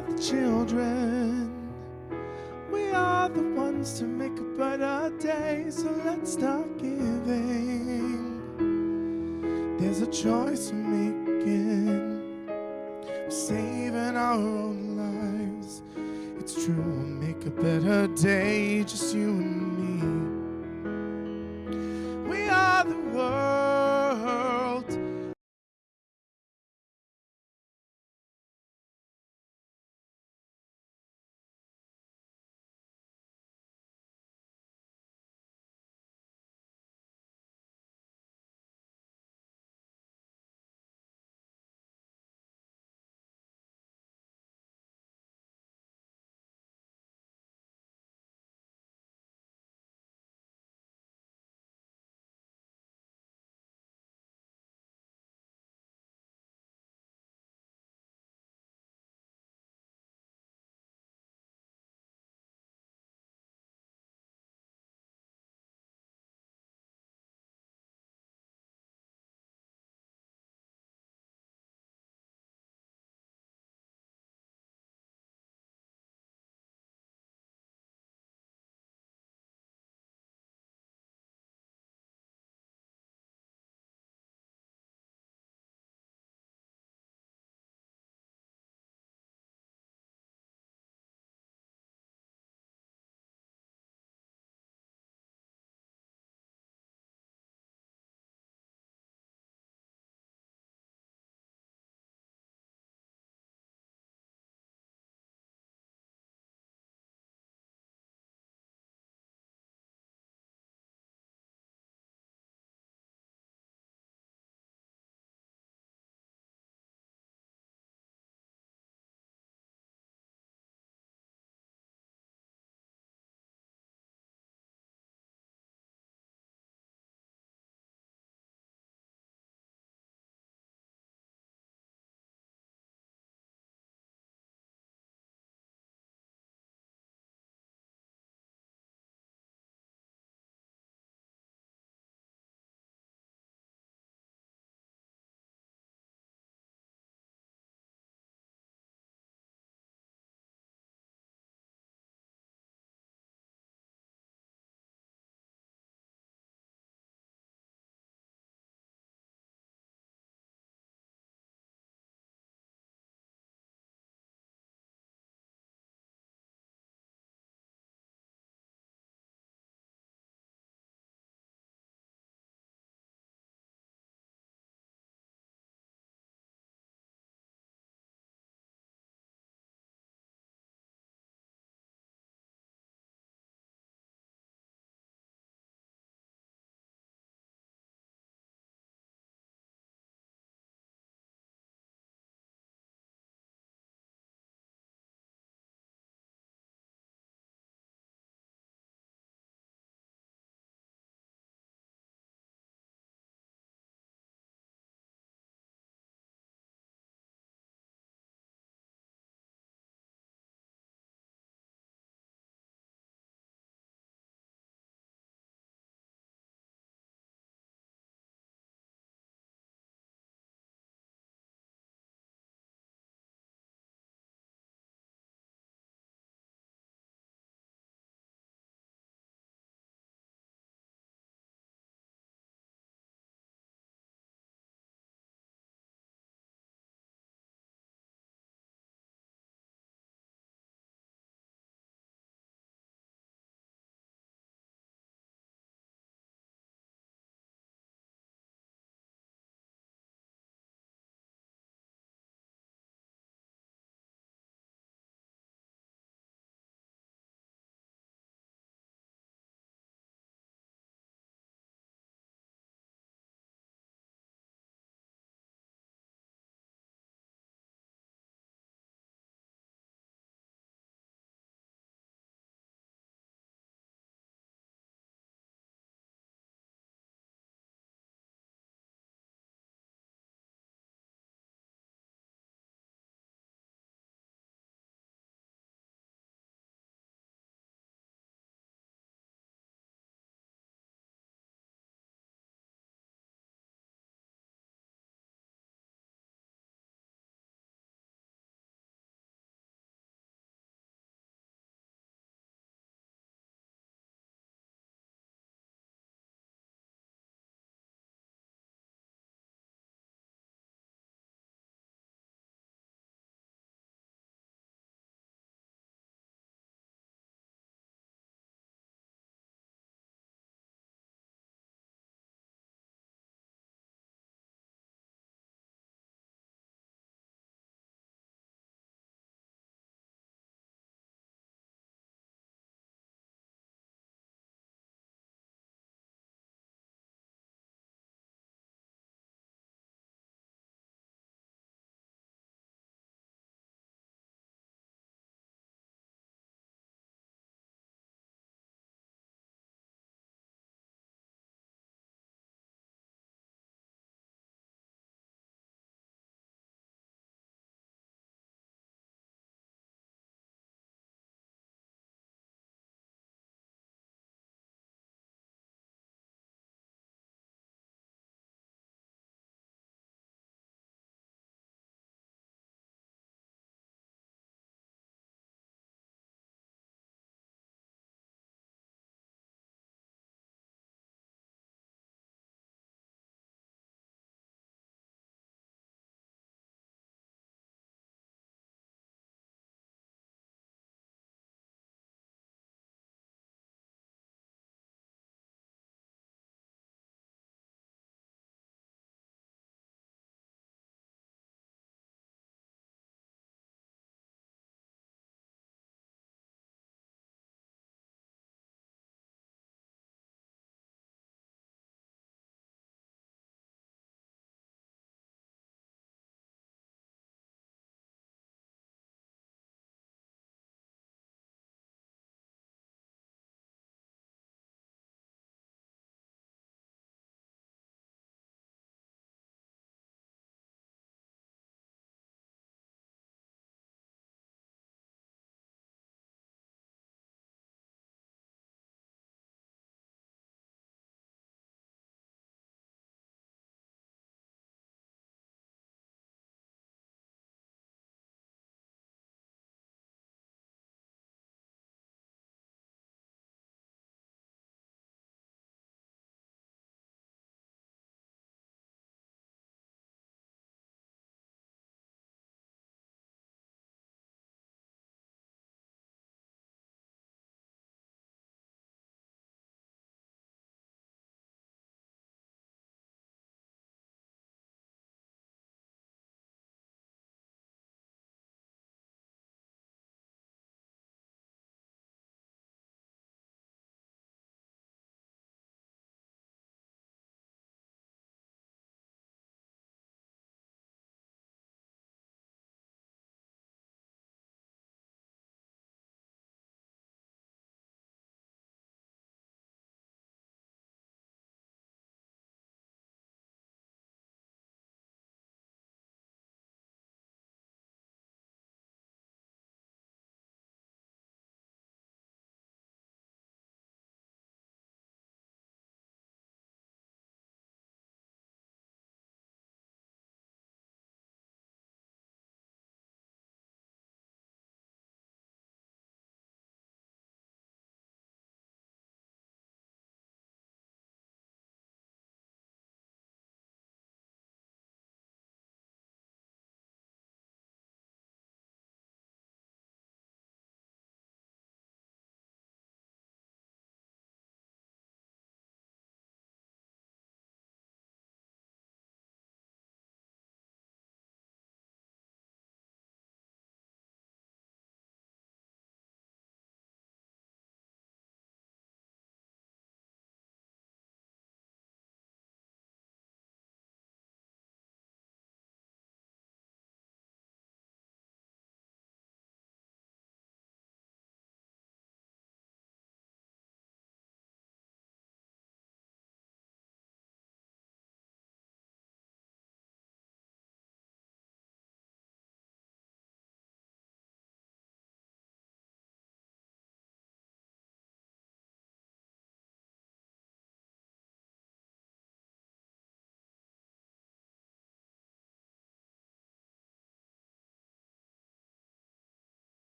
are the children. We are the ones to make a better day, so let's start giving. There's a choice we're making. We're saving our own lives. It's true, we'll make a better day, just you and me. We are the world.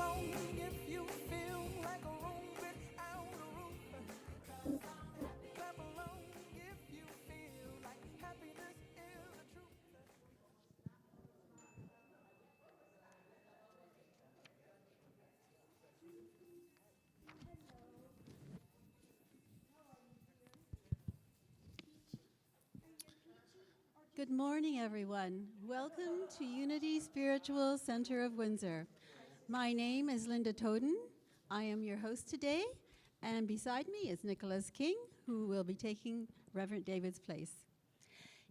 along if you feel like a room without a roof. Clap along if you feel like happiness is the truth. Good morning, everyone. Welcome to Unity Spiritual Center of Windsor. My name is Linda Toden. I am your host today, and beside me is Nicholas King, who will be taking Reverend David's place.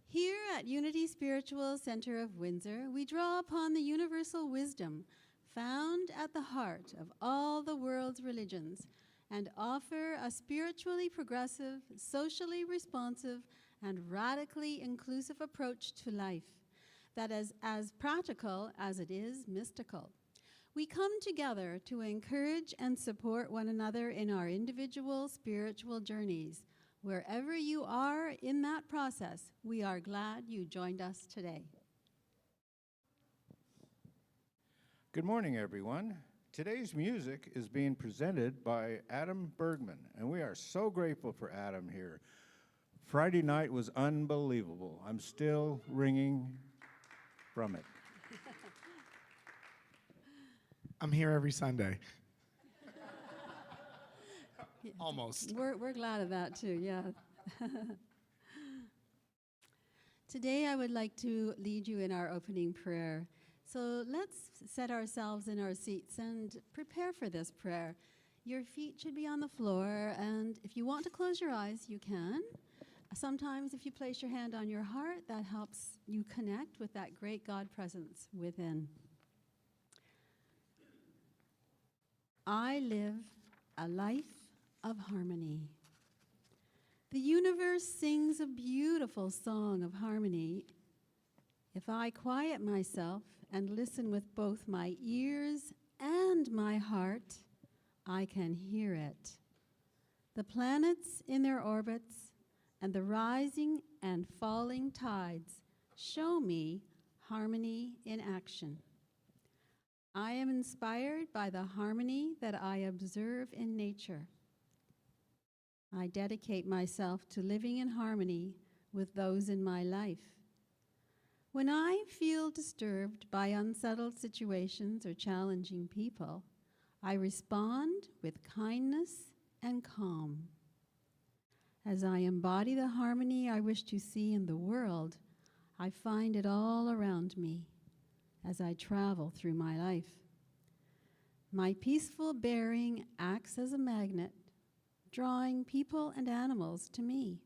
Here at Unity Spiritual Center of Windsor, we draw upon the universal wisdom found at the heart of all the world's religions and offer a spiritually progressive, socially responsive, and radically inclusive approach to life that is as practical as it is mystical. We come together to encourage and support one another in our individual spiritual journeys. Wherever you are in that process, we are glad you joined us today. Good morning, everyone. Today's music is being presented by Adam Bergman, and we are so grateful for Adam here. Friday night was unbelievable. I'm still ringing from it. I'm here every Sunday. Almost. We're glad of that too, yeah. Today I would like to lead you in our opening prayer. So let's set ourselves in our seats and prepare for this prayer. Your feet should be on the floor, and if you want to close your eyes, you can. Sometimes if you place your hand on your heart, that helps you connect with that great God presence within. I live a life of harmony. The universe sings a beautiful song of harmony. If I quiet myself and listen with both my ears and my heart, I can hear it. The planets in their orbits and the rising and falling tides show me harmony in action. I am inspired by the harmony that I observe in nature. I dedicate myself to living in harmony with those in my life. When I feel disturbed by unsettled situations or challenging people, I respond with kindness and calm. As I embody the harmony I wish to see in the world, I find it all around me as I travel through my life. My peaceful bearing acts as a magnet, drawing people and animals to me.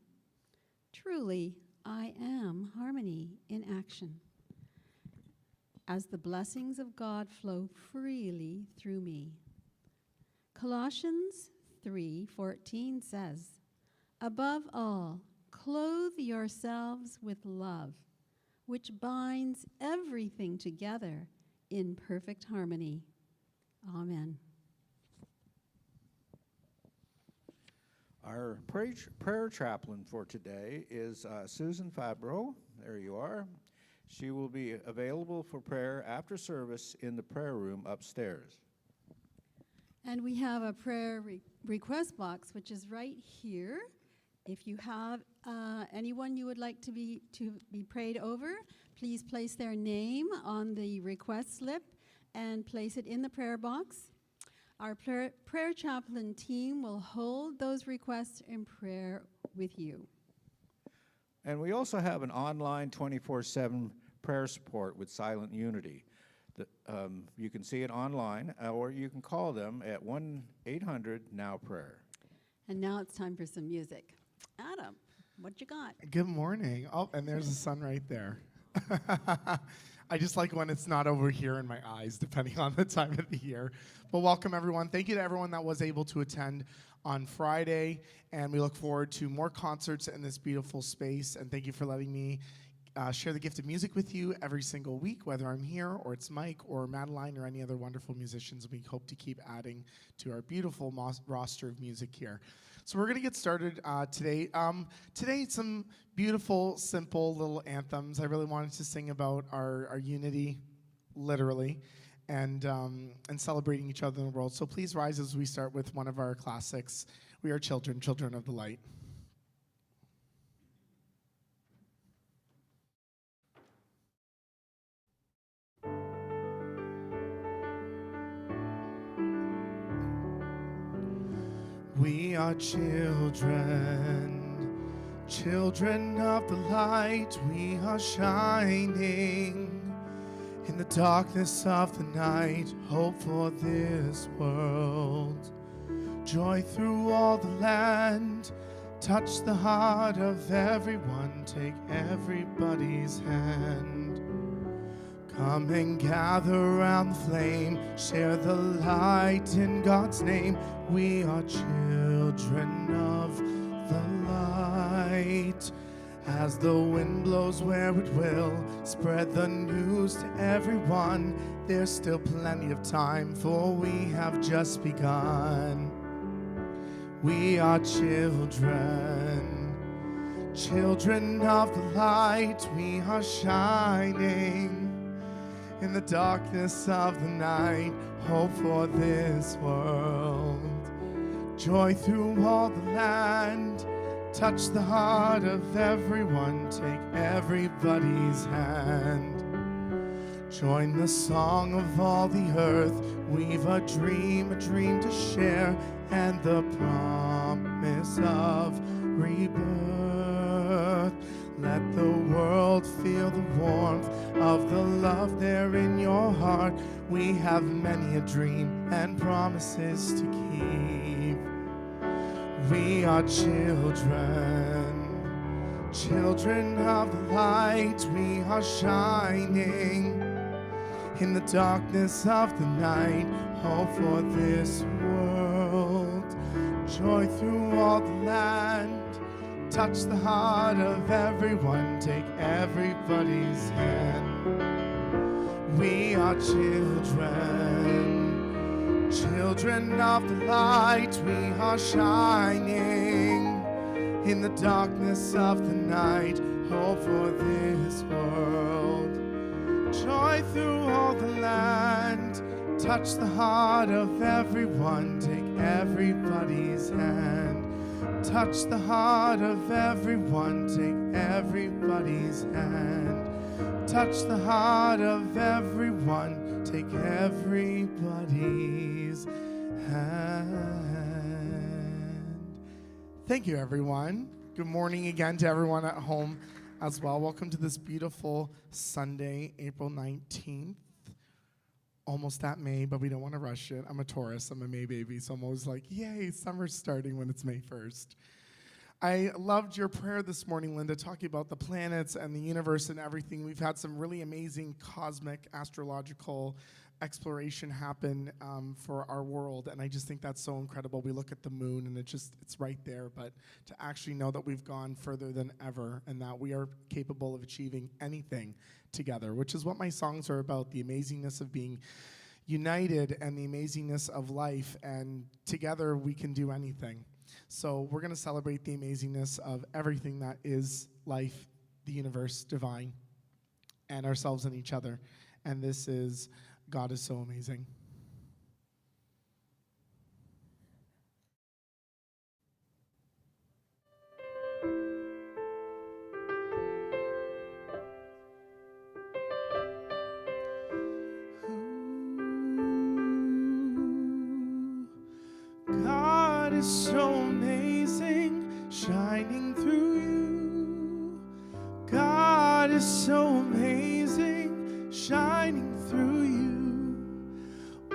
Truly, I am harmony in action, as the blessings of God flow freely through me. Colossians 3:14 says, "Above all, clothe yourselves with love, which binds everything together in perfect harmony." Amen. Our prayer chaplain for today is Susan Fabro. There you are. She will be available for prayer after service in the prayer room upstairs. And we have a prayer request box, which is right here. If you have anyone you would like to be prayed over, please place their name on the request slip and place it in the prayer box. Our prayer chaplain team will hold those requests in prayer with you. And we also have an online 24/7 prayer support with Silent Unity. You can see it online, or you can call them at 1-800-NOW-PRAYER. And now it's time for some music. Adam, what you got? Good morning. Oh, and there's the sun right there. I just like when it's not over here in my eyes, depending on the time of the year. But welcome, everyone. Thank you to everyone that was able to attend on Friday, and we look forward to more concerts in this beautiful space. And thank you for letting me share the gift of music with you every single week, whether I'm here or it's Mike or Madeline or any other wonderful musicians. We hope to keep adding to our beautiful roster of music here. So we're going to get started today. Today, some beautiful, simple little anthems. I really wanted to sing about our unity, literally. and celebrating each other in the world. So please rise as we start with one of our classics. We are children, children of the light. We are children, children of the light. We are shining in the darkness of the night. Hope for this world, joy through all the land. Touch the heart of everyone, take everybody's hand. Come and gather around the flame, share the light in God's name. We are children of the light. As the wind blows where it will, spread the news to everyone. There's still plenty of time, for we have just begun. We are children, children of the light. We are shining in the darkness of the night. Hope for this world, joy through all the land. Touch the heart of everyone, take everybody's hand. Join the song of all the earth. We've a dream to share, and the promise of rebirth. Let the world feel the warmth of the love there in your heart. We have many a dream and promises to keep. We are children, children of the light. We are shining in the darkness of the night. Hope for this world, joy through all the land. Touch the heart of everyone, take everybody's hand. We are children, children of the light. We are shining in the darkness of the night. Hope for this world, joy through all the land. Touch the heart of everyone, take everybody's hand. Touch the heart of everyone, take everybody's hand. Touch the heart of everyone, take everybody's hand. Thank you, everyone. Good morning again to everyone at home as well. Welcome to this beautiful Sunday, April 19th. Almost at May, but we don't want to rush it. I'm a Taurus, I'm a May baby, so I'm always like, yay, summer's starting when it's May 1st. I loved your prayer this morning, Linda, talking about the planets and the universe and everything. We've had some really amazing cosmic astrological exploration happen for our world, and I just think that's so incredible. We look at the moon, and it's right there, but to actually know that we've gone further than ever and that we are capable of achieving anything together, which is what my songs are about, the amazingness of being united and the amazingness of life, and together we can do anything. So we're going to celebrate the amazingness of everything that is life, the universe, divine, and ourselves and each other. And this is God is so amazing. God is so amazing, shining through you. God is so amazing, shining through you.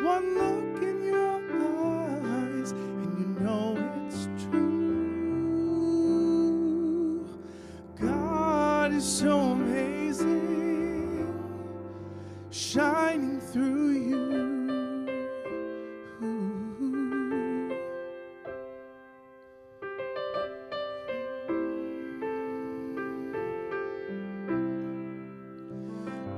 One look in your eyes and you know it's true. God is so amazing, shining through you.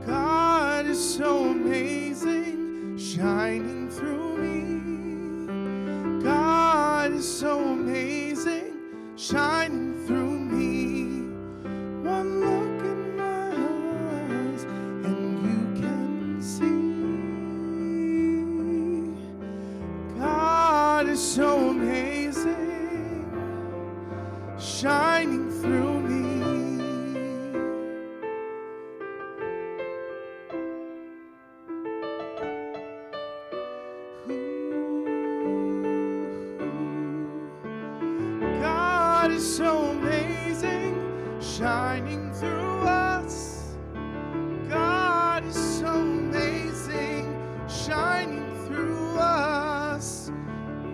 God is so amazing, shining through me. God is so amazing, shining through me. One look in my eyes and you can see. through me. God is so amazing, shining through us. God is so amazing, shining through us.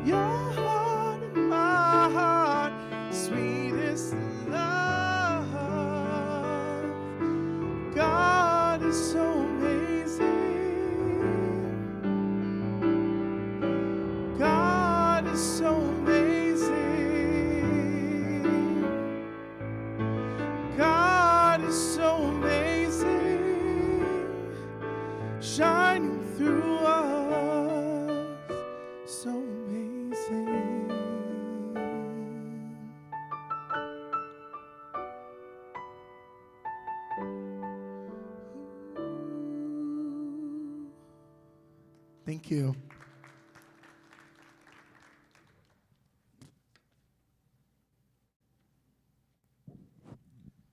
Your heart and my heart, sweetest love. God is so amazing. God is so amazing. God is so amazing, shining through us, so amazing. Thank you.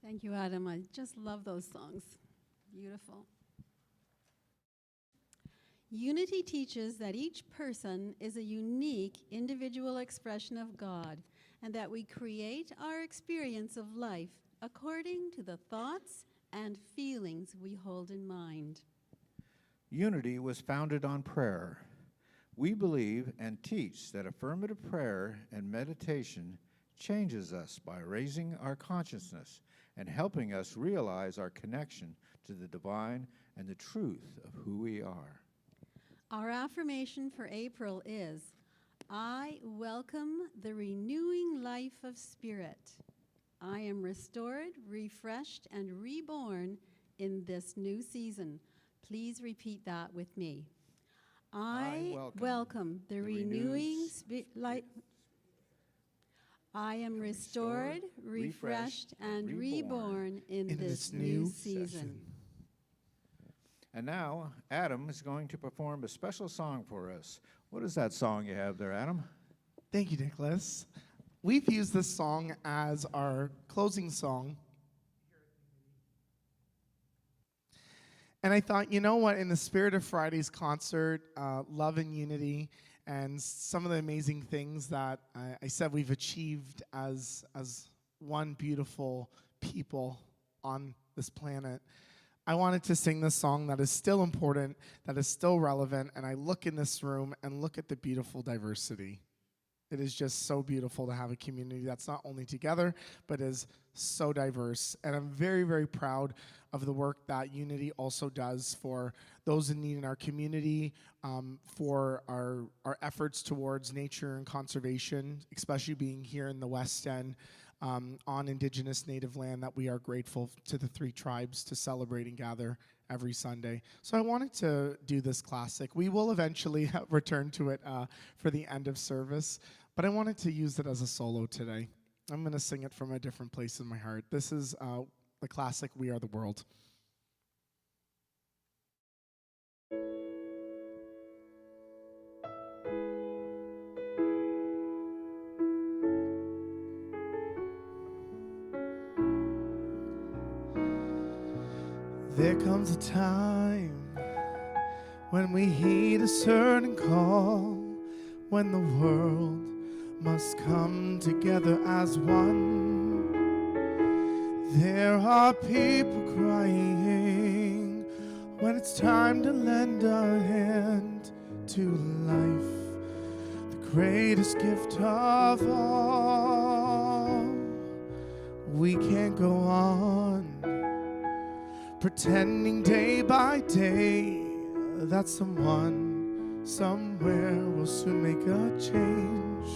Thank you, Adam. I just love those songs. Beautiful. Unity teaches that each person is a unique individual expression of God and that we create our experience of life according to the thoughts and feelings we hold in mind. Unity was founded on prayer. We believe and teach that affirmative prayer and meditation changes us by raising our consciousness and helping us realize our connection to the divine and the truth of who we are. Our affirmation for April is, I welcome the renewing life of spirit. I am restored, refreshed, and reborn in this new season. Please repeat that with me. I welcome the renewing life. I am restored, refreshed, and reborn in this new season. And now, Adam is going to perform a special song for us. What is that song you have there, Adam? Thank you, Nicholas. We've used this song as our closing song. And I thought, you know what, in the spirit of Friday's concert, love and unity, and some of the amazing things that I said we've achieved as one beautiful people on this planet, I wanted to sing this song that is still important, that is still relevant, and I look in this room and look at the beautiful diversity. It is just so beautiful to have a community that's not only together, but is so diverse. And I'm very, very proud of the work that Unity also does for those in need in our community, for our efforts towards nature and conservation, especially being here in the West End, on Indigenous native land, that we are grateful to the 3 tribes to celebrate and gather every Sunday. So I wanted to do this classic. We will eventually return to it for the end of service, but I wanted to use it as a solo today. I'm going to sing it from a different place in my heart. This is the classic, We Are the World. There comes a time when we heed a certain call, when the world must come together as one. There are people crying when it's time to lend a hand to life, the greatest gift of all. We can't go on pretending day by day that someone somewhere will soon make a change.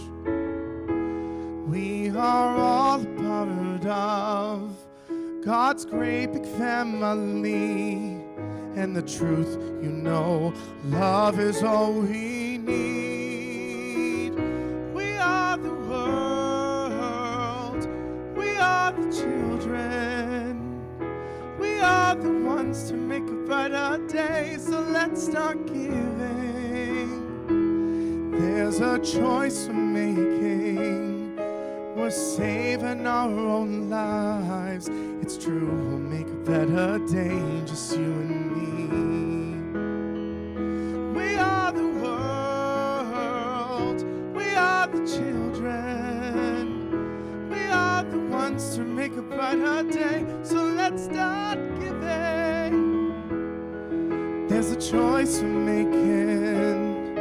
We are all a part of God's great big family, and the truth, you know, love is all we need. We are the world, we are the children, we are the ones to make a brighter day, so let's start giving. There's a choice we're making. We're saving our own lives. It's true, we'll make a better day, just you and me. We are the world, we are the children, we are the ones to make a brighter day. So let's start giving. There's a choice we're making.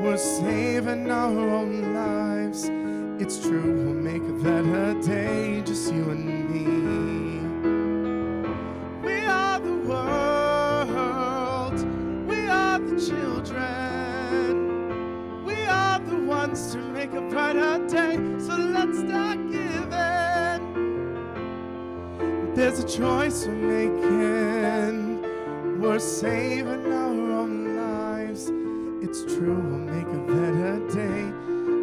We're saving our own lives. It's true, we'll make a better day, just you and me. We are the world, we are the children, we are the ones to make a brighter day. So let's start giving. There's a choice we're making. We're saving our own lives. It's true, we'll make a better day,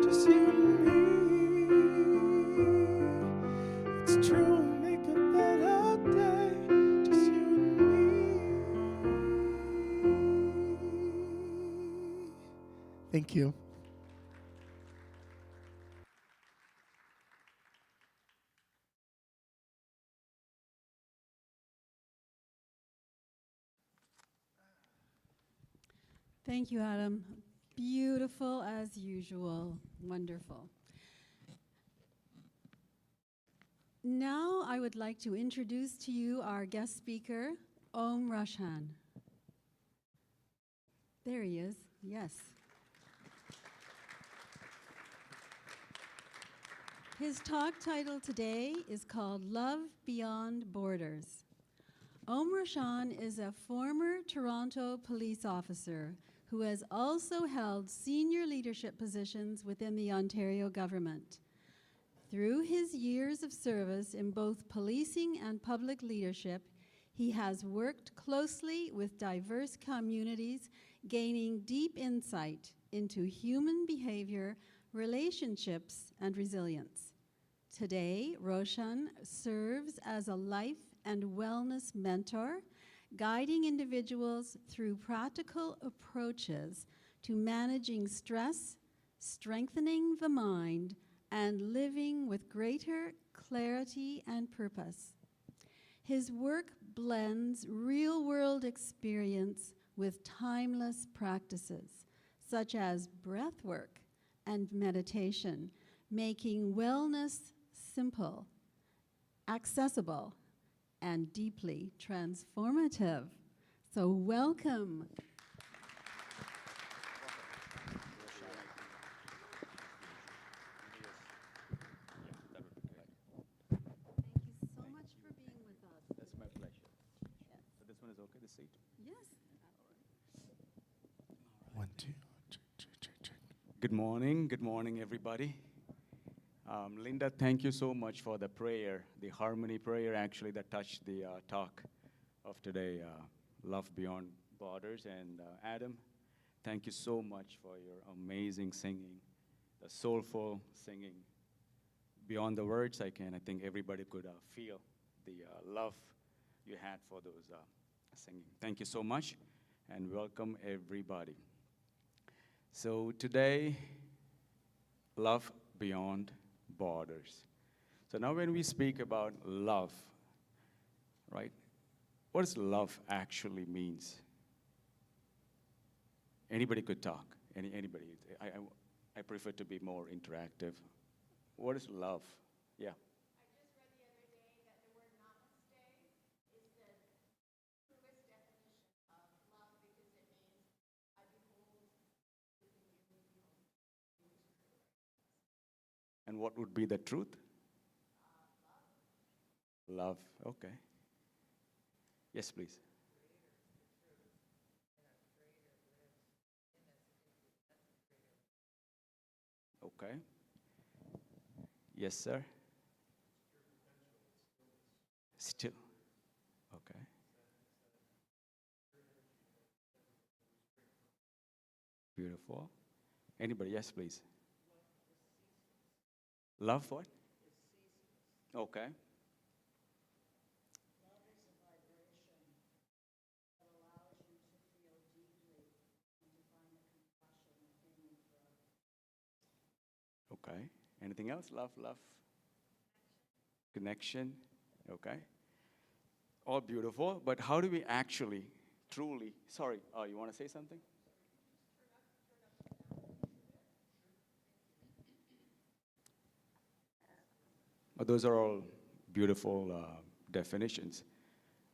just you and me. It's true, we'll make a better day, just you and me. Thank you. Thank you, Adam. Beautiful as usual. Wonderful. Now I would like to introduce to you our guest speaker, Roshan. There he is. Yes. His talk title today is called Love Beyond Borders. Roshan is a former Toronto police officer who has also held senior leadership positions within the Ontario government. Through his years of service in both policing and public leadership, he has worked closely with diverse communities, gaining deep insight into human behavior, relationships, and resilience. Today, Roshan serves as a life and wellness mentor, guiding individuals through practical approaches to managing stress, strengthening the mind, and living with greater clarity and purpose. His work blends real-world experience with timeless practices, such as breath work and meditation, making wellness simple, accessible, and deeply transformative. So welcome. Thank you so much for being with us. That's my pleasure. So this one is okay, the seat? Yes. One, two, check. Good morning, everybody. Linda, thank you so much for the prayer, the harmony prayer actually that touched the talk of today, Love Beyond Borders. And Adam, thank you so much for your amazing singing, the soulful singing. Beyond the words, I think everybody could feel the love you had for those singing. Thank you so much, and welcome everybody. So today, Love Beyond Borders. So now when we speak about love, right, what does love actually means? Anybody could talk, anybody. I prefer to be more interactive. What is love? Yeah. I just read the other day that the word namaste is the truest definition of love because it means I behold within you, And what would be the truth? Love. Okay. Yes, please. Okay. Yes, sir. Still. Okay. Beautiful. Anybody? Yes, please. Love what? Okay. Okay. Anything else? Love. connection, okay? All beautiful, but how do we actually, truly, sorry, you want to say something? Those are all beautiful definitions,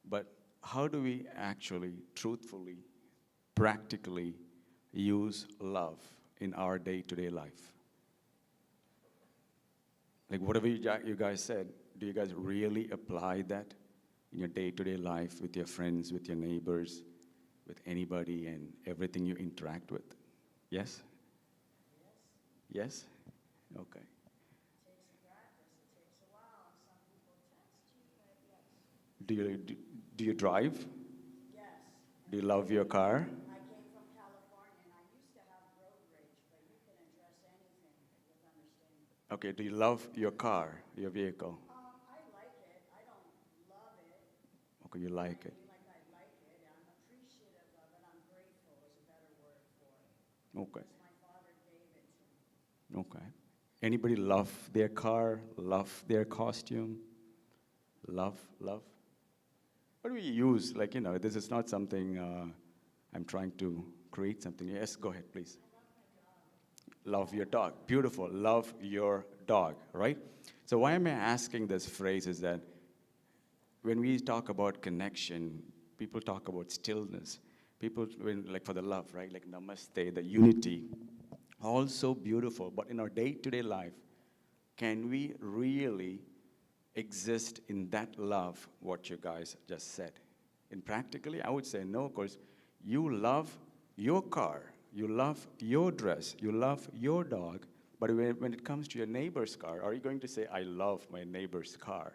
but how do we actually, truthfully, practically use love in our day-to-day life? Like whatever you guys said, do you guys really apply that in your day-to-day life with your friends, with your neighbors, with anybody and everything you interact with? Yes? Yes? Okay. Do you drive? Yes. Do you love your car? I came from California and I used to have road rage, but you can address anything with understanding. Okay, do you love your car, your vehicle? I like it. I don't love it. Okay, you like it. I mean, like I like it. I'm appreciative of it. I'm grateful is a better word for it. Okay, Because my father gave it to me. okay. Anybody love their car, love their costume? Love? What do we use? Like, this is not something I'm trying to create something. Yes, go ahead, please. Love your dog. Beautiful. Love your dog, right? So why am I asking this phrase is that when we talk about connection, people talk about stillness. People, like for the love, right? Like namaste, the unity, all so beautiful. But in our day-to-day life, can we really exist in that love, what you guys just said? And practically, I would say no, because you love your car, you love your dress, you love your dog, but when it comes to your neighbor's car, are you going to say, I love my neighbor's car?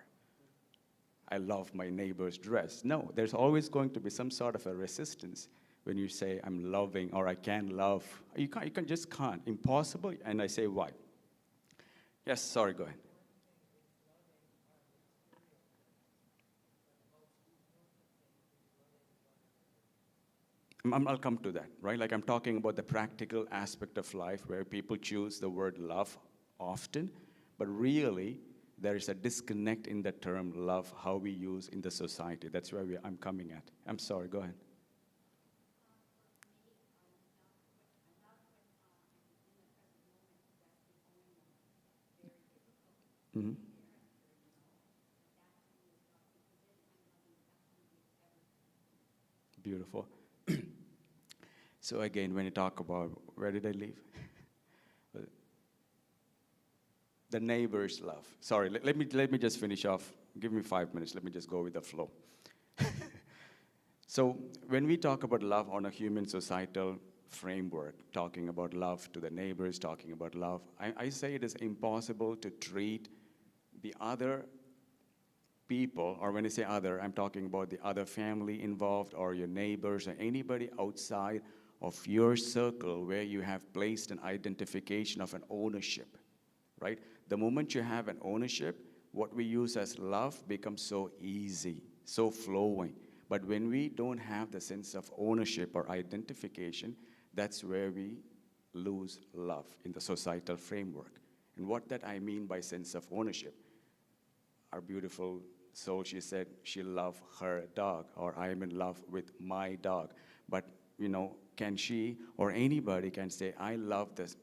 I love my neighbor's dress? No, there's always going to be some sort of a resistance when you say, I'm loving, or I can love. You just can't. Impossible, and I say, why? Yes, sorry, go ahead. I'll come to that, right? Like I'm talking about the practical aspect of life where people choose the word love often, but really there is a disconnect in the term love, how we use in the society. That's where I'm coming at. I'm sorry, go ahead. Mm-hmm. Beautiful. So again, when you talk about, where did I leave? The neighbor's love. Sorry, let me just finish off. Give me 5 minutes. Let me just go with the flow. So when we talk about love on a human societal framework, talking about love to the neighbors, talking about love, I say it is impossible to treat the other people, or when I say other, I'm talking about the other family involved or your neighbors or anybody outside of your circle where you have placed an identification of an ownership, right? The moment you have an ownership, what we use as love becomes so easy, so flowing. But when we don't have the sense of ownership or identification, that's where we lose love in the societal framework. And what that I mean by sense of ownership, our beautiful soul, she said she loved her dog, or I am in love with my dog. But, can she or anybody can say, I love this,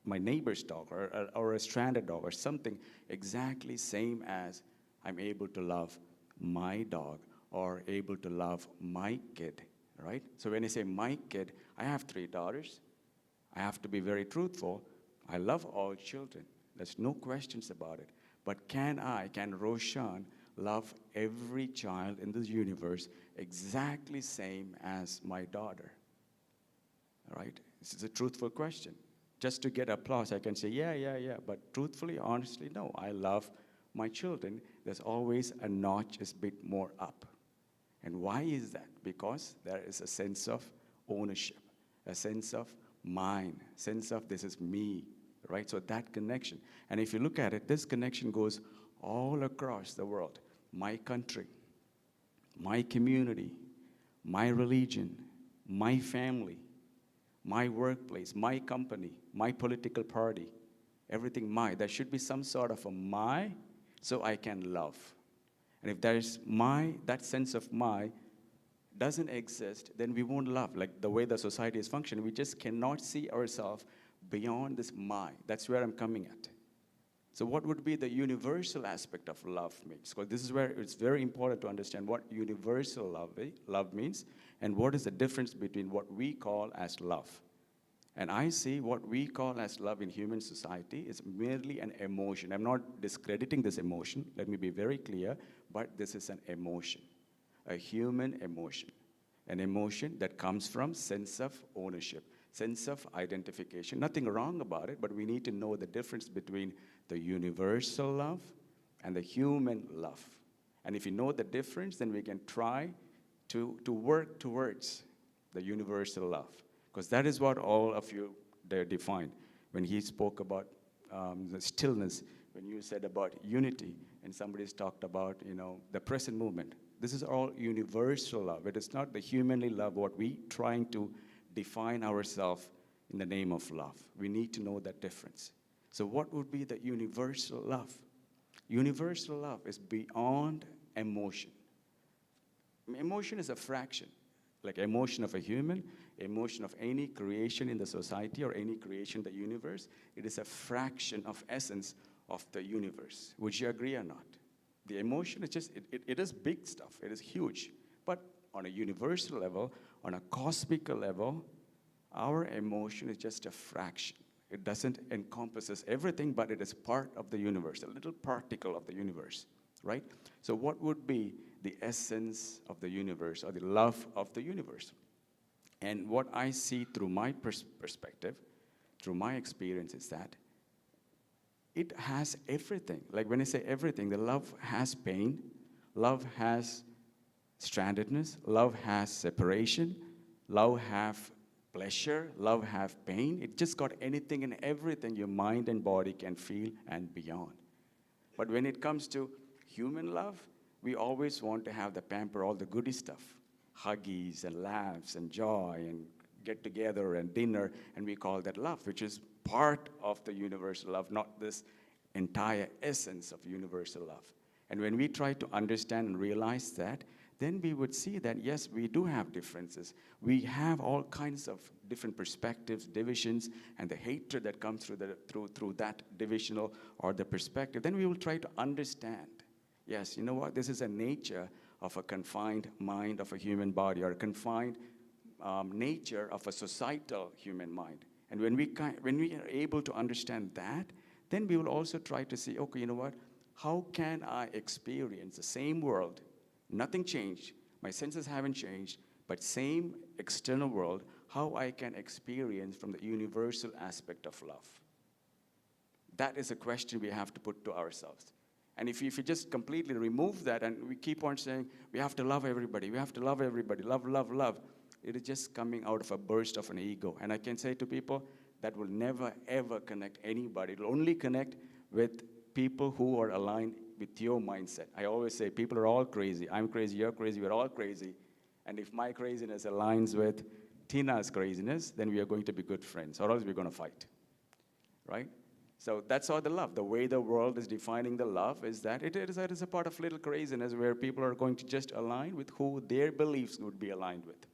my neighbor's dog or a stranded dog or something exactly same as I'm able to love my dog or able to love my kid, right? So when I say my kid, I have 3 daughters. I have to be very truthful. I love all children. There's no questions about it. But can Roshan love every child in this universe exactly same as my daughter? All right? This is a truthful question. Just to get applause, I can say, yeah. But truthfully, honestly, no. I love my children. There's always a notch is bit more up. And why is that? Because there is a sense of ownership, a sense of mine, sense of this is me, right? So that connection. And if you look at it, this connection goes all across the world. My country, my community, my religion, my family, my workplace, my company, my political party, everything my. There should be some sort of a my so I can love. And if that sense of my doesn't exist, then we won't love. Like the way the society is functioning, we just cannot see ourselves beyond this my. That's where I'm coming at. So what would be the universal aspect of love means? Because this is where it's very important to understand what universal love means and what is the difference between what we call as love. And I see what we call as love in human society is merely an emotion. I'm not discrediting this emotion, let me be very clear, but this is an emotion, a human emotion, an emotion that comes from sense of ownership, sense of identification. Nothing wrong about it, but we need to know the difference between the universal love and the human love. And if you know the difference, then we can try to work towards the universal love. Because that is what all of you there defined. When he spoke about the stillness, when you said about unity, and somebody's talked about, the present movement. This is all universal love. It is not the humanly love, what we trying to define ourselves in the name of love. We need to know that difference. So what would be the universal love? Universal love is beyond emotion. Emotion is a fraction. Like emotion of a human, emotion of any creation in the society or any creation in the universe, it is a fraction of essence of the universe. Would you agree or not? The emotion is just, it is big stuff. It is huge. But on a universal level, on a cosmic level, our emotion is just a fraction. It doesn't encompasses everything, but it is part of the universe, a little particle of the universe, right? So what would be the essence of the universe or the love of the universe? And what I see through my perspective, through my experience, is that it has everything. Like when I say everything, the love has pain, love has strandedness, love has separation, love have pleasure, love have pain. It just got anything and everything your mind and body can feel and beyond. But when it comes to human love, we always want to have the pamper, all the goody stuff, huggies and laughs and joy and get together and dinner, and we call that love, which is part of the universal love, not this entire essence of universal love. And when we try to understand and realize that, then we would see that, yes, we do have differences. We have all kinds of different perspectives, divisions, and the hatred that comes through that divisional or the perspective. Then we will try to understand, yes, you know what, this is a nature of a confined mind of a human body, or a confined nature of a societal human mind. And when we are able to understand that, then we will also try to see, okay, you know what, how can I experience the same world? Nothing changed, my senses haven't changed, but same external world, how I can experience from the universal aspect of love. That is a question we have to put to ourselves. And if you just completely remove that and we keep on saying, we have to love everybody, we have to love everybody, love, love, love, it is just coming out of a burst of an ego. And I can say to people, that will never, ever connect anybody. It will only connect with people who are aligned with your mindset. I always say, people are all crazy. I'm crazy, you're crazy, we're all crazy. And if my craziness aligns with Tina's craziness, then we are going to be good friends, or else we're going to fight, right? So that's all the love. The way the world is defining the love is that it is a part of little craziness where people are going to just align with who their beliefs would be aligned with.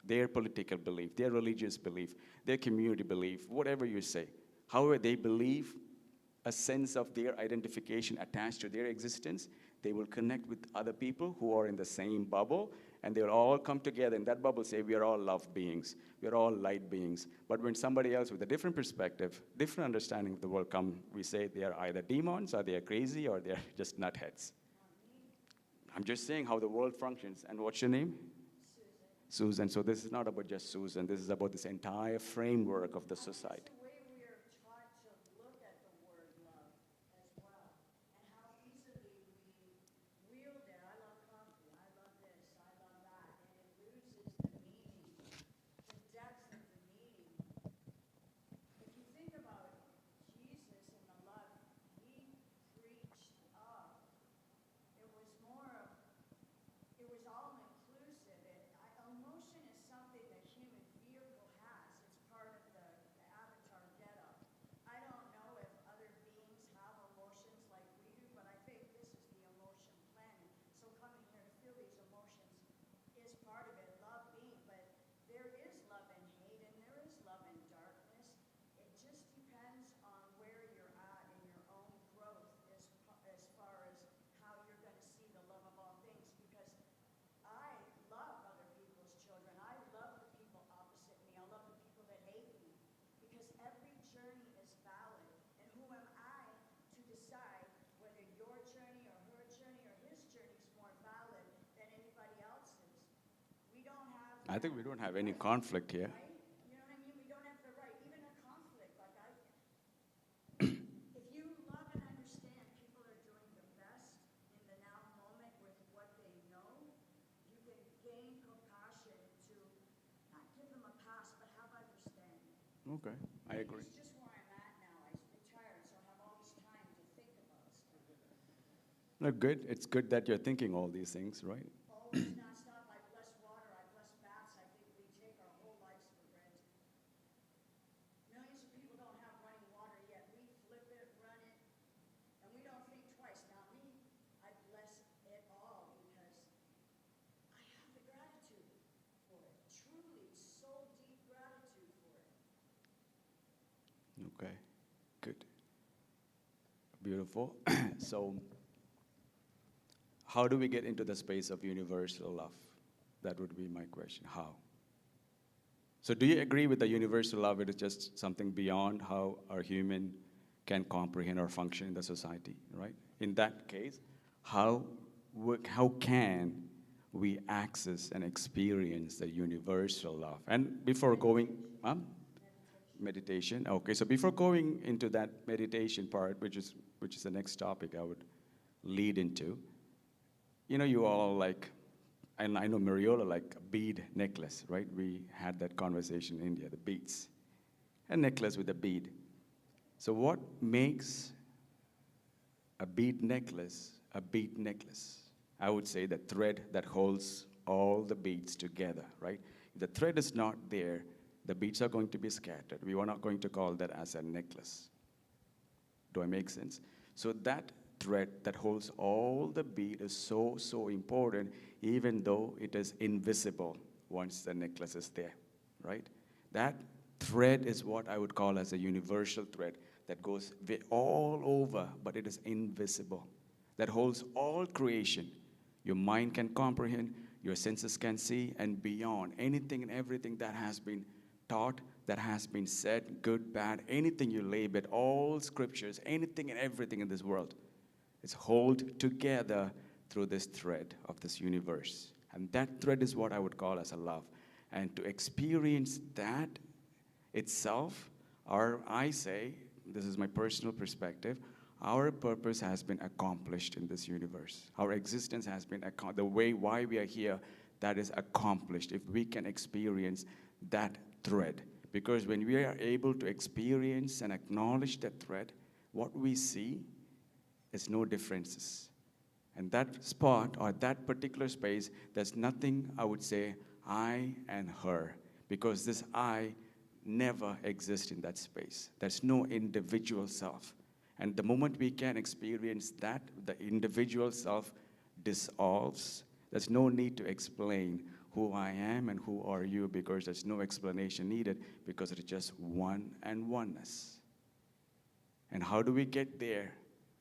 Their political belief, their religious belief, their community belief, whatever you say. However they believe, a sense of their identification attached to their existence, they will connect with other people who are in the same bubble, and they'll all come together in that bubble, say, we are all love beings, we are all light beings. But when somebody else with a different perspective, different understanding of the world come, we say they are either demons, or they are crazy, or they are just nutheads. I'm just saying how the world functions. And what's your name? Susan. So this is not about just Susan, this is about this entire framework of the society. The way we are taught to look at the word love as well, and how easily we wield it. I love coffee, I love this, I love that, and it loses the meaning, the depth of the meaning. If you think about Jesus and the love he preached of, it was more of, it was all inclusive. Emotion is something that human vehicle has. It's part of the avatar I think we don't have any conflict here. right? You know what I mean? We don't have the right, even a conflict, like if you love and understand people are doing the best in the now moment with what they know, you can gain compassion to not give them a pass, but have understanding. Okay, I agree. It's just where I'm at now. I retired, so I have all this time to think about stuff. No, good. It's good that you're thinking all these things, right? Always nonstop. I bless water. I bless baths. I think we take our whole lives for granted. Millions of people don't have running water yet. We flip it, run it, and we don't think twice. Now me, I bless it all because I have the gratitude for it. Truly, so deep gratitude for it. Okay, good. Beautiful. So, how do we get into the space of universal love? That would be my question. How? So, do you agree with the universal love? It is just something beyond how our human can comprehend or function in the society, right? In that case, how can we access and experience the universal love? And before going, meditation. Okay, so before going into that meditation part, which is the next topic I would lead into, you know, you all like, and I know Mariola like a bead necklace, right? We had that conversation in India, the beads, a necklace with a bead. So what makes a bead necklace a bead necklace? I would say the thread that holds all the beads together, right? If the thread is not there, the beads are going to be scattered. We are not going to call that as a necklace. Do I make sense? So that thread that holds all the bead is so, so important, even though it is invisible once the necklace is there, right? That thread is what I would call as a universal thread that goes all over, but it is invisible, that holds all creation. Your mind can comprehend, your senses can see, and beyond, anything and everything that has been taught, that has been said, good, bad, anything you label, all scriptures, anything and everything in this world, is held together through this thread of this universe. And that thread is what I would call as a love. And to experience that itself, or I say, this is my personal perspective, our purpose has been accomplished in this universe. Our existence has been, the way why we are here, that is accomplished if we can experience that thread. Because when we are able to experience and acknowledge that thread, what we see is no differences. And that spot or that particular space, there's nothing, I would say, I and her. Because this I never exists in that space. There's no individual self. And the moment we can experience that, the individual self dissolves. There's no need to explain who I am and who are you, because there's no explanation needed, because it's just one and oneness. And how do we get there?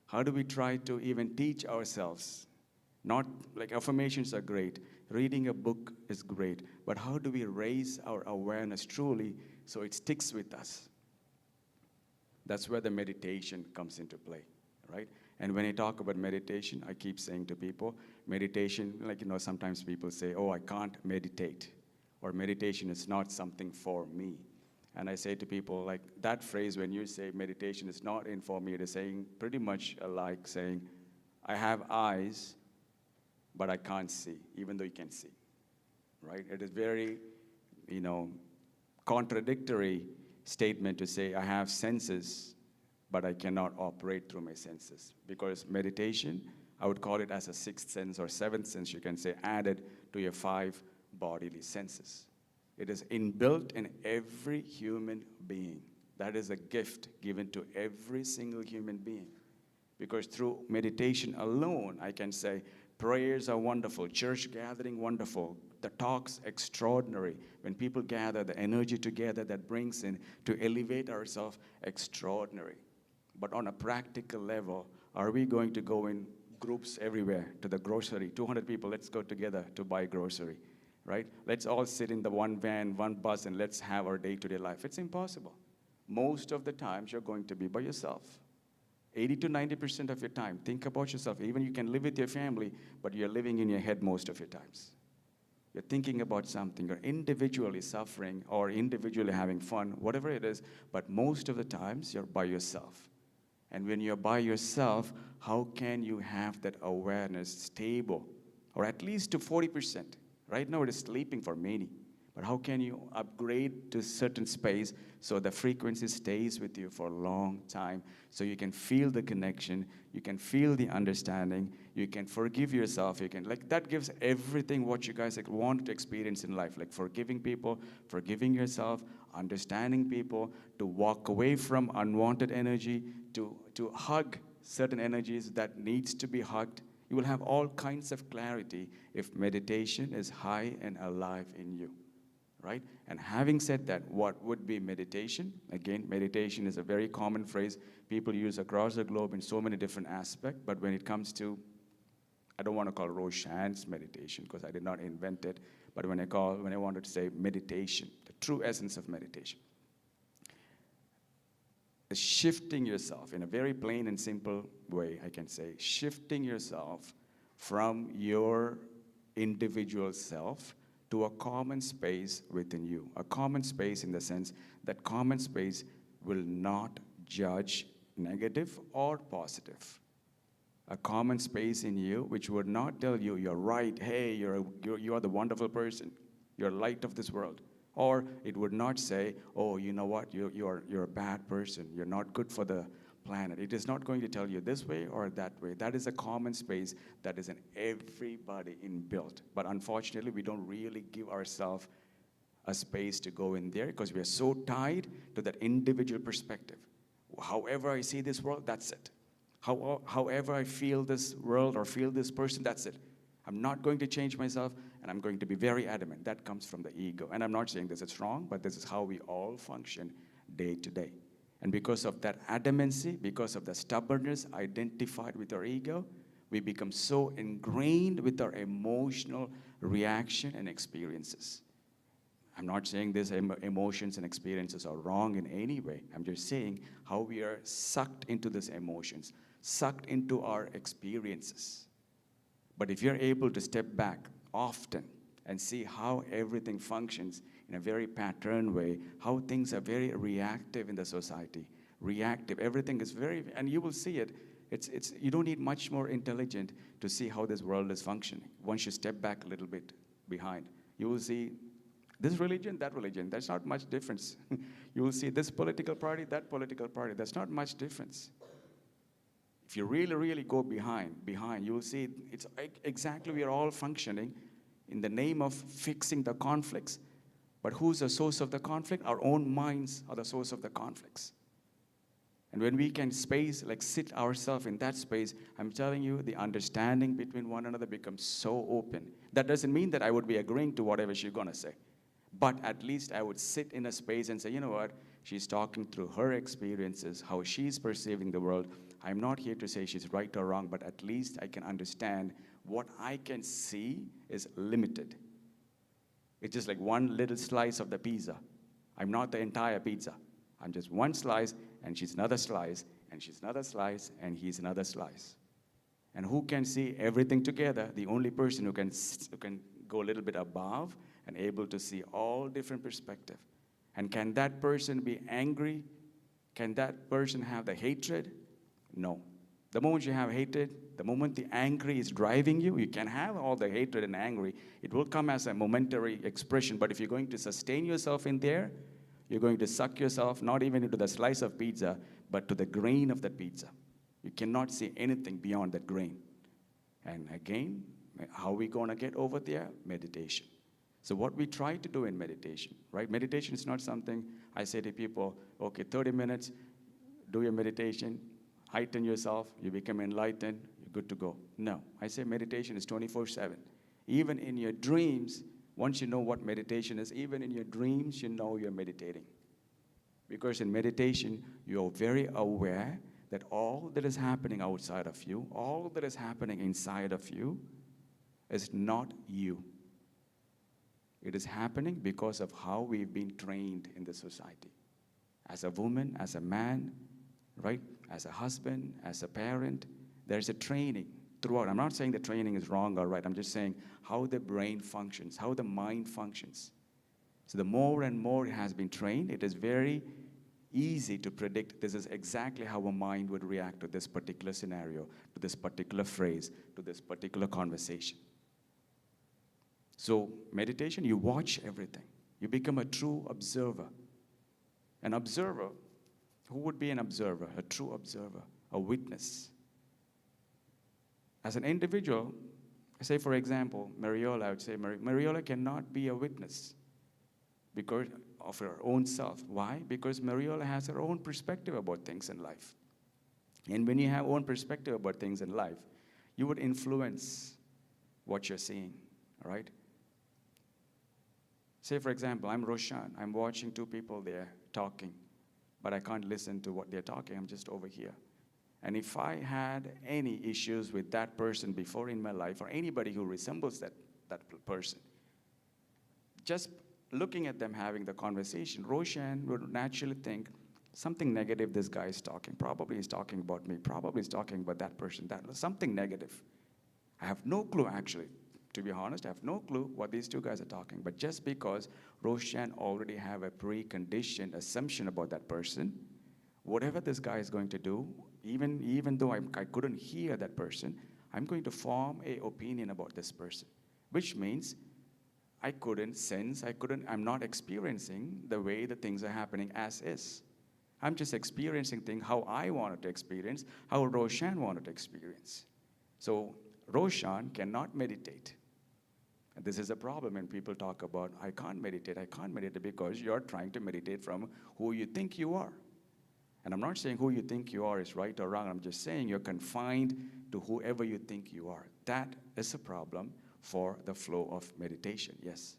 How do we try to even teach ourselves? Not like affirmations are great, reading a book is great, but how do we raise our awareness truly so it sticks with us? That's where the meditation comes into play, right? And when I talk about meditation, I keep saying to people, meditation, like, sometimes people say, oh, I can't meditate, or meditation is not something for me. And I say to people, like, that phrase, when you say meditation is not in for me, it is saying pretty much like saying, I have eyes, but I can't see, even though you can see, right? It is very, contradictory statement to say, I have senses, but I cannot operate through my senses. Because meditation, I would call it as a sixth sense or seventh sense, you can say, added to your 5 bodily senses. It is inbuilt in every human being. That is a gift given to every single human being. Because through meditation alone, I can say, prayers are wonderful, church gathering wonderful, the talks extraordinary. When people gather, the energy together that brings in to elevate ourselves, extraordinary. But on a practical level, are we going to go in groups everywhere to the grocery? 200 people, let's go together to buy grocery, right? Let's all sit in the one van, one bus, and let's have our day-to-day life. It's impossible. Most of the times, you're going to be by yourself. 80 to 90% of your time, think about yourself. Even you can live with your family, but you're living in your head most of your times. you're thinking about something, you're individually suffering or individually having fun, whatever it is, but most of the times you're by yourself. And when you're by yourself, how can you have that awareness stable, or at least to 40%? Right now it is sleeping for many. But how can you upgrade to a certain space so the frequency stays with you for a long time, so you can feel the connection, you can feel the understanding, you can forgive yourself, you can, like, that gives everything what you guys want to experience in life, like forgiving people, forgiving yourself, understanding people, to walk away from unwanted energy, to hug certain energies that needs to be hugged. You will have all kinds of clarity if meditation is high and alive in you. Right? And having said that, what would be meditation? Again, meditation is a very common phrase people use across the globe in so many different aspects, but when it comes to, I don't want to call Roshan's meditation because I did not invent it, but when I wanted to say meditation, the true essence of meditation, is shifting yourself in a very plain and simple way, I can say, shifting yourself from your individual self to a common space within you. A common space in the sense that common space will not judge negative or positive. A common space in you which would not tell you you're right, hey, you are the wonderful person, you're light of this world. Or it would not say, oh, you know what, you're a bad person, you're not good for the planet. It is not going to tell you this way or that way. That is a common space that is in everybody inbuilt. But unfortunately, we don't really give ourselves a space to go in there because we are so tied to that individual perspective. However I see this world, that's it. However I feel this world or feel this person, that's it. I'm not going to change myself, and I'm going to be very adamant. That comes from the ego. And I'm not saying this is wrong, but this is how we all function day to day. And because of that adamancy, because of the stubbornness identified with our ego, we become so ingrained with our emotional reaction and experiences. I'm not saying these emotions and experiences are wrong in any way. I'm just saying how we are sucked into these emotions, sucked into our experiences. But if you're able to step back often and see how everything functions in a very patterned way, how things are very reactive in the society. Reactive, everything is very, and you will see it. You don't need much more intelligent to see how this world is functioning. Once you step back a little bit behind, you will see this religion, that religion, there's not much difference. You will see this political party, that political party, there's not much difference. If you really, really go behind, you will see it's exactly we are all functioning in the name of fixing the conflicts. But who's the source of the conflict? Our own minds are the source of the conflicts. And when we can sit ourselves in that space, I'm telling you, the understanding between one another becomes so open. That doesn't mean that I would be agreeing to whatever she's going to say. But at least I would sit in a space and say, you know what? She's talking through her experiences, how she's perceiving the world. I'm not here to say she's right or wrong, but at least I can understand what I can see is limited. It's just like one little slice of the pizza. I'm not the entire pizza. I'm just one slice, and she's another slice, and she's another slice, and he's another slice. And who can see everything together? The only person who can go a little bit above and able to see all different perspectives. And can that person be angry? Can that person have the hatred? No. The moment you have hatred, the moment the angry is driving you, you can have all the hatred and angry. It will come as a momentary expression, but if you're going to sustain yourself in there, you're going to suck yourself not even into the slice of pizza, but to the grain of that pizza. You cannot see anything beyond that grain. And again, how are we going to get over there? Meditation. So what we try to do in meditation, right? Meditation is not something I say to people, okay, 30 minutes, do your meditation, heighten yourself, you become enlightened, you're good to go. No, I say meditation is 24/7. Even in your dreams, once you know what meditation is, even in your dreams, you know you're meditating. Because in meditation, you're very aware that all that is happening outside of you, all that is happening inside of you, is not you. It is happening because of how we've been trained in the society. As a woman, as a man, right? As a husband, as a parent, there's a training. throughout. I'm not saying the training is wrong or right. I'm just saying how the brain functions, how the mind functions. So the more and more it has been trained, it is very easy to predict this is exactly how a mind would react to this particular scenario, to this particular phrase, to this particular conversation. So meditation, you watch everything. You become a true observer. An observer, who would be an observer? A true observer, a witness. As an individual, say for example, Mariola, I would say Mariola cannot be a witness because of her own self. Why? Because Mariola has her own perspective about things in life. And when you have own perspective about things in life, you would influence what you're seeing, all right? Say for example, I'm Roshan. I'm watching two people there talking, but I can't listen to what they're talking. I'm just over here. And if I had any issues with that person before in my life, or anybody who resembles that person, just looking at them having the conversation, Roshan would naturally think something negative this guy is talking. Probably he's talking about me. Probably he's talking about that person. Something negative. I have no clue actually. To be honest, I have no clue what these two guys are talking. But just because Roshan already have a preconditioned assumption about that person, whatever this guy is going to do, even though I couldn't hear that person, I'm going to form an opinion about this person, which means I couldn't sense, I'm not experiencing the way the things are happening as is. I'm just experiencing things how I wanted to experience, how Roshan wanted to experience. So Roshan cannot meditate. And this is a problem when people talk about, I can't meditate because you're trying to meditate from who you think you are. And I'm not saying who you think you are is right or wrong. I'm just saying you're confined to whoever you think you are. That is a problem for the flow of meditation. Yes?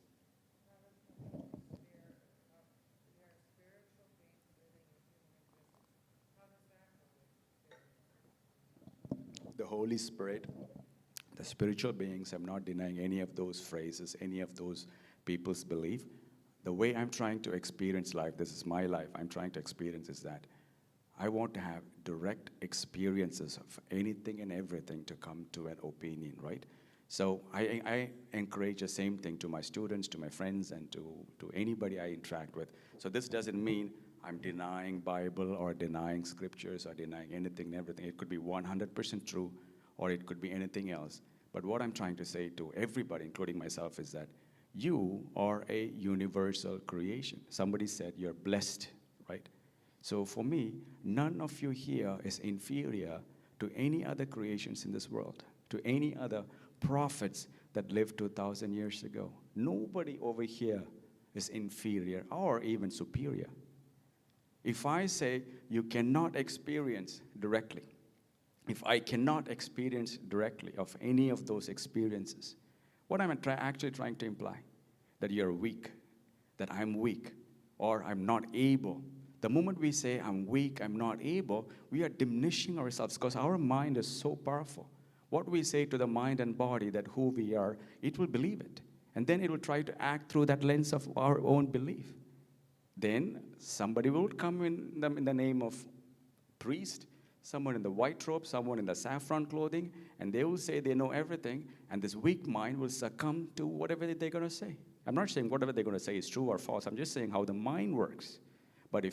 The Holy Spirit, the spiritual beings, I'm not denying any of those phrases, any of those people's belief. The way I'm trying to experience life, this is my life, I'm trying to experience is that I want to have direct experiences of anything and everything to come to an opinion, right? So I encourage the same thing to my students, to my friends, and to anybody I interact with. So this doesn't mean I'm denying Bible or denying scriptures or denying anything and everything. It could be 100% true or it could be anything else. But what I'm trying to say to everybody, including myself, is that you are a universal creation. Somebody said you're blessed, right? So for me, none of you here is inferior to any other creations in this world, to any other prophets that lived 2,000 years ago. Nobody over here is inferior or even superior. If I say you cannot experience directly, if I cannot experience directly of any of those experiences, what am I actually trying to imply? That you're weak, that I'm weak, or I'm not able. The moment we say I'm weak, I'm not able, we are diminishing ourselves because our mind is so powerful. What we say to the mind and body that who we are, it will believe it. And then it will try to act through that lens of our own belief. Then somebody will come in the name of priest, someone in the white robe, someone in the saffron clothing, and they will say they know everything, and this weak mind will succumb to whatever they're going to say. I'm not saying whatever they're going to say is true or false. I'm just saying how the mind works. But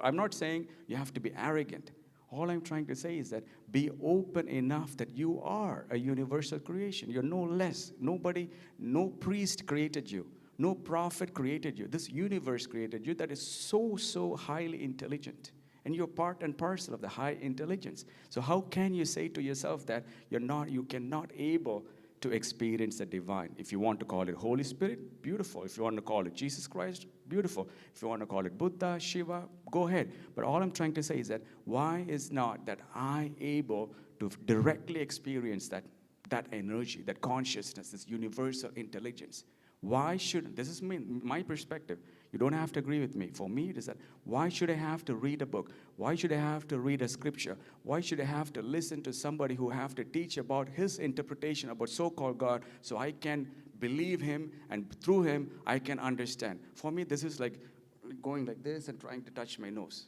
I'm not saying you have to be arrogant. All I'm trying to say is that be open enough that you are a universal creation. You're no less. Nobody, no priest created you. No prophet created you. This universe created you that is so, so highly intelligent. And you're part and parcel of the high intelligence. So how can you say to yourself that you cannot able to experience the divine? If you want to call it Holy Spirit, beautiful. If you want to call it Jesus Christ, beautiful. If you want to call it Buddha, Shiva, go ahead. But all I'm trying to say is that why is not that I able to directly experience that energy, that consciousness, this universal intelligence? Why shouldn't, this is my perspective. You don't have to agree with me. For me, it is that, why should I have to read a book? Why should I have to read a scripture? Why should I have to listen to somebody who have to teach about his interpretation about so-called God so I can believe him and through him I can understand? For me, this is like going like this and trying to touch my nose.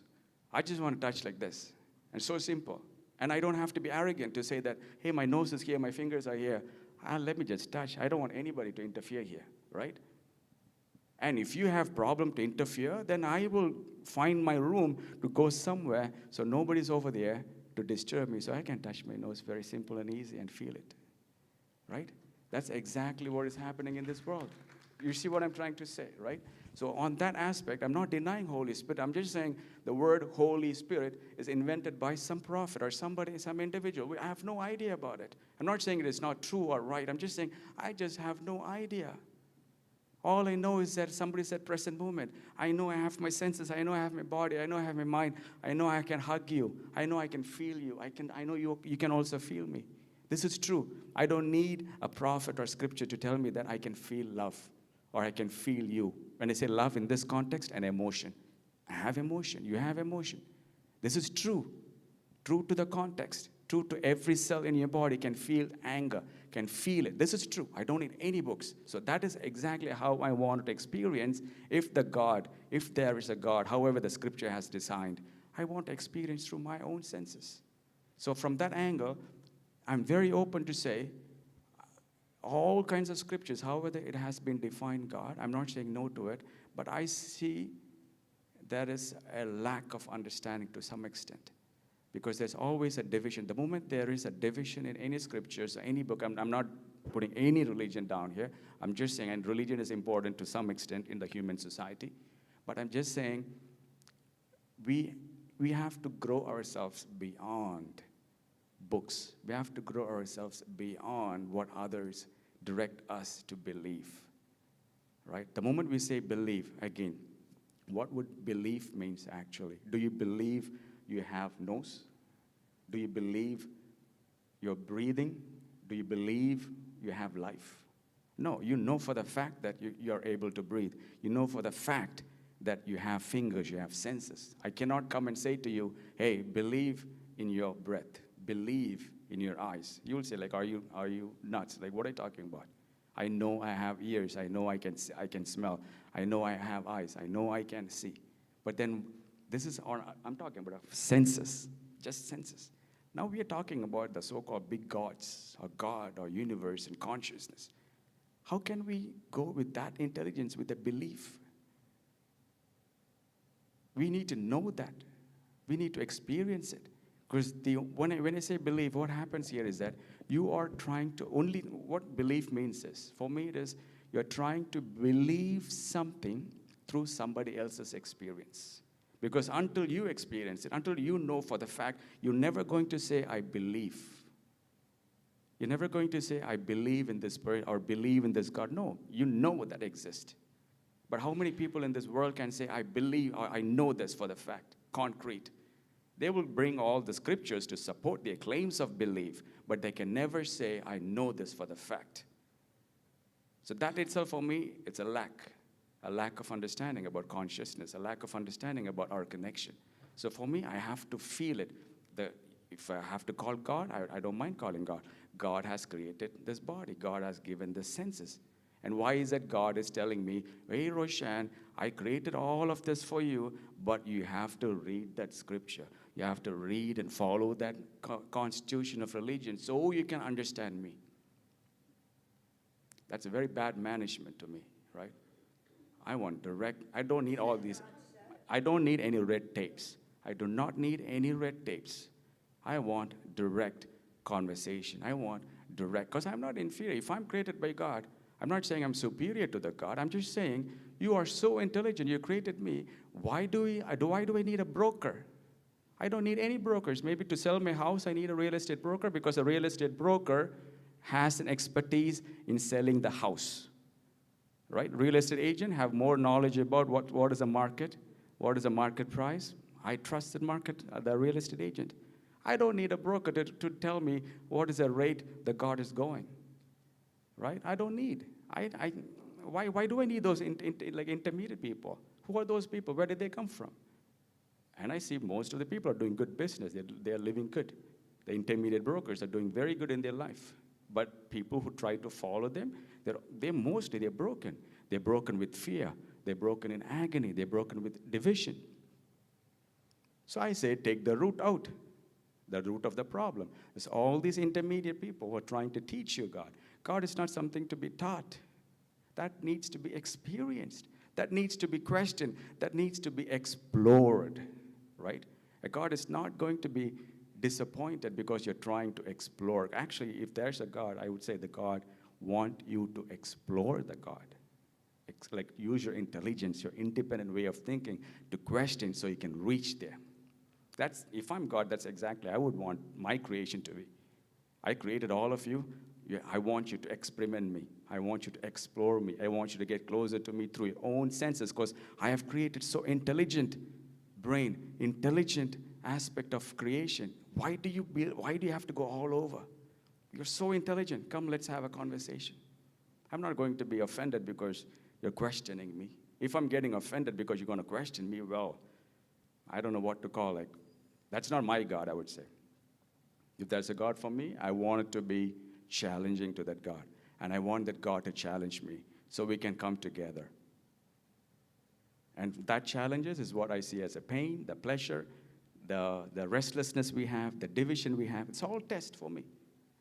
I just want to touch like this. And so simple. And I don't have to be arrogant to say that, hey, my nose is here, my fingers are here. Let me just touch. I don't want anybody to interfere here, right? And if you have problem to interfere, then I will find my room to go somewhere so nobody's over there to disturb me, so I can touch my nose very simple and easy and feel it, right? That's exactly what is happening in this world. You see what I'm trying to say, right? So on that aspect, I'm not denying Holy Spirit. I'm just saying the word Holy Spirit is invented by some prophet or somebody, some individual. I have no idea about it. I'm not saying it is not true or right. I'm just saying I just have no idea. All I know is that somebody said present moment. I know I have my senses. I know I have my body. I know I have my mind. I know I can hug you. I know I can feel you. I know you can also feel me. This is true. I don't need a prophet or scripture to tell me that I can feel love or I can feel you. When I say love in this context, an emotion. I have emotion. You have emotion. This is true. True to the context. True to every cell in your body can feel anger, can feel it. This is true. I don't need any books. So that is exactly how I want to experience if there is a God, however the scripture has designed, I want to experience through my own senses. So from that angle, I'm very open to say all kinds of scriptures, however it has been defined God, I'm not saying no to it, but I see there is a lack of understanding to some extent. Because there's always a division. The moment there is a division in any scriptures or any book, I'm not putting any religion down here. I'm just saying, and religion is important to some extent in the human society. But I'm just saying, we have to grow ourselves beyond books. We have to grow ourselves beyond what others direct us to believe. Right? The moment we say believe, again, what would belief means actually? Do you believe you have nose? Do you believe you're breathing? Do you believe you have life? No, you know for the fact that you're able to breathe. You know for the fact that you have fingers, you have senses. I cannot come and say to you, hey, believe in your breath. Believe in your eyes. You will say, like, are you nuts? Like, what are you talking about? I know I have ears. I know I can smell. I know I have eyes. I know I can see. But then I'm talking about senses, just senses. Now we are talking about the so-called big gods, or God, or universe, and consciousness. How can we go with that intelligence, with a belief? We need to know that. We need to experience it. Because when I say believe, what happens here is that you are trying to what belief means is, for me it is, you're trying to believe something through somebody else's experience. Because until you experience it, until you know for the fact, you're never going to say, I believe. You're never going to say, I believe in this person or believe in this God. No, you know that exists. But how many people in this world can say, I believe or I know this for the fact, concrete? They will bring all the scriptures to support their claims of belief, but they can never say, I know this for the fact. So that itself for me, it's a lack of understanding about consciousness, a lack of understanding about our connection. So for me, I have to feel it. If I have to call God, I don't mind calling God. God has created this body. God has given the senses. And why is it God is telling me, hey, Roshan, I created all of this for you, but you have to read that scripture. You have to read and follow that constitution of religion so you can understand me. That's a very bad management to me, right? I want direct. I don't need all these. I don't need any red tapes. I do not need any red tapes. I want direct conversation. I want direct, because I'm not inferior. If I'm created by God, I'm not saying I'm superior to the God. I'm just saying you are so intelligent. You created me. Why do I need a broker? I don't need any brokers. Maybe to sell my house, I need a real estate broker because a real estate broker has an expertise in selling the house. Right? Real estate agent have more knowledge about what is a market, what is a market price. I trust the real estate agent. I don't need a broker to tell me what is the rate the God is going. Right? I don't need. Why do I need those like intermediate people? Who are those people? Where did they come from? And I see most of the people are doing good business. They are living good. The intermediate brokers are doing very good in their life. But people who try to follow them, they're broken. They're broken with fear. They're broken in agony. They're broken with division. So I say, take the root out. the root of the problem. It's all these intermediate people who are trying to teach you God. God is not something to be taught. That needs to be experienced. That needs to be questioned. That needs to be explored, right? A God is not going to be disappointed because you're trying to explore. Actually, if there's a God, I would say the God wants you to explore the God. Like use your intelligence, your independent way of thinking to question so you can reach there. That's, if I'm God, that's exactly I would want my creation to be. I created all of you. Yeah, I want you to experiment me. I want you to explore me. I want you to get closer to me through your own senses because I have created so intelligent brain, intelligent aspect of creation. Why do you have to go all over? You're so intelligent. Come, let's have a conversation. I'm not going to be offended because you're questioning me. If I'm getting offended because you're going to question me, well, I don't know what to call it. That's not my God, I would say. If there's a God for me, I want it to be challenging to that God. And I want that God to challenge me so we can come together. And that challenges is what I see as a pain, the pleasure, the restlessness we have, the division we have. It's all test for me.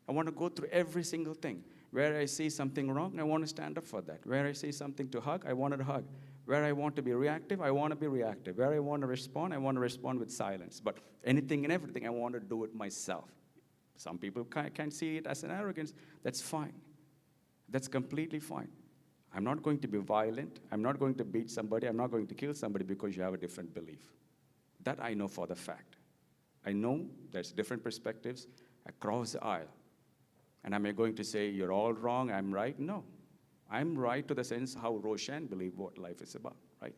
I want to go through every single thing. Where I see something wrong, I want to stand up for that. Where I see something to hug, I want to hug. Where I want to be reactive, I want to be reactive. Where I want to respond, I want to respond with silence. But anything and everything, I want to do it myself. Some people can see it as an arrogance. That's fine. That's completely fine. I'm not going to be violent. I'm not going to beat somebody. I'm not going to kill somebody because you have a different belief. That I know for the fact. I know there's different perspectives across the aisle. And am I going to say, you're all wrong, I'm right? No. I'm right to the sense how Roshan believed what life is about, right?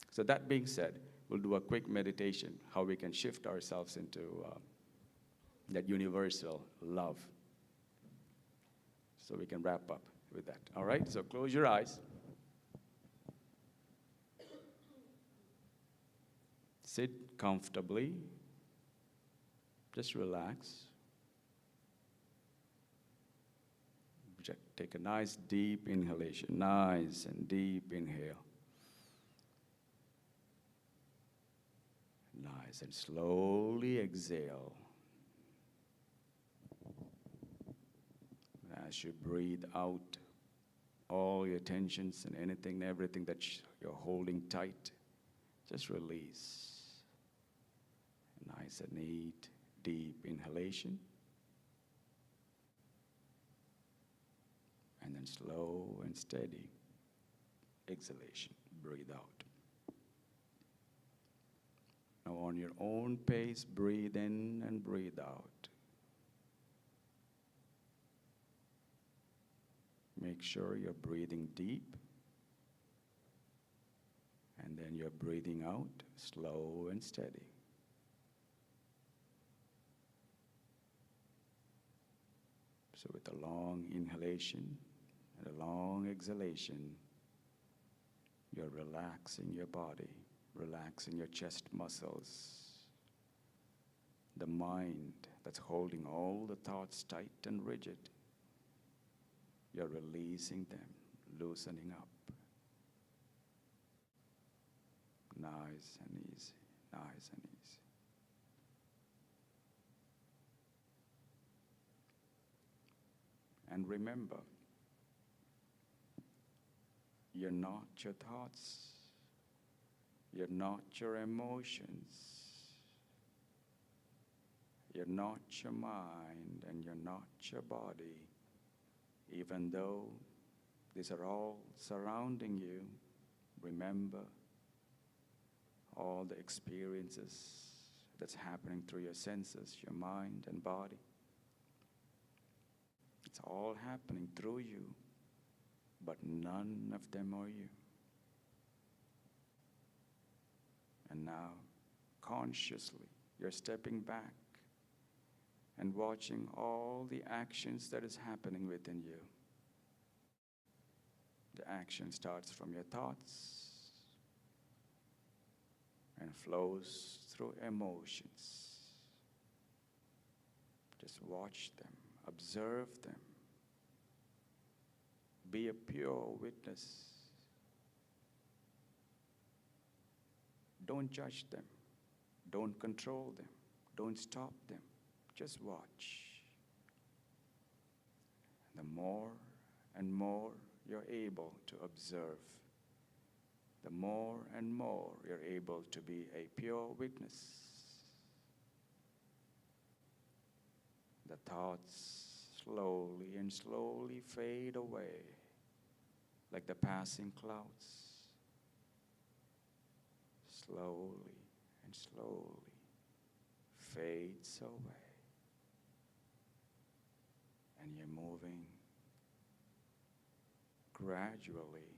So that being said, we'll do a quick meditation, how we can shift ourselves into that universal love. So we can wrap up with that, all right? So close your eyes. Sit comfortably. Just relax. Take a nice deep inhalation, nice and deep inhale. Nice and slowly exhale. As you breathe out all your tensions and anything and everything that you're holding tight, just release. Nice and neat, deep inhalation. And then slow and steady exhalation. Breathe out. Now on your own pace, breathe in and breathe out. Make sure you're breathing deep. And then you're breathing out slow and steady. So with a long inhalation and a long exhalation, you're relaxing your body, relaxing your chest muscles, the mind that's holding all the thoughts tight and rigid. You're releasing them, loosening up. Nice and easy, nice and easy. And remember, you're not your thoughts. You're not your emotions. You're not your mind, and you're not your body. Even though these are all surrounding you, remember all the experiences that's happening through your senses, your mind and body. It's all happening through you, but none of them are you. And now, consciously, you're stepping back and watching all the actions that is happening within you. The action starts from your thoughts and flows through emotions. Just watch them. Observe them. Be a pure witness. Don't judge them. Don't control them. Don't stop them. Just watch. The more and more you're able to observe, the more and more you're able to be a pure witness. The thoughts slowly and slowly fade away like the passing clouds. Slowly and slowly fades away. And you're moving gradually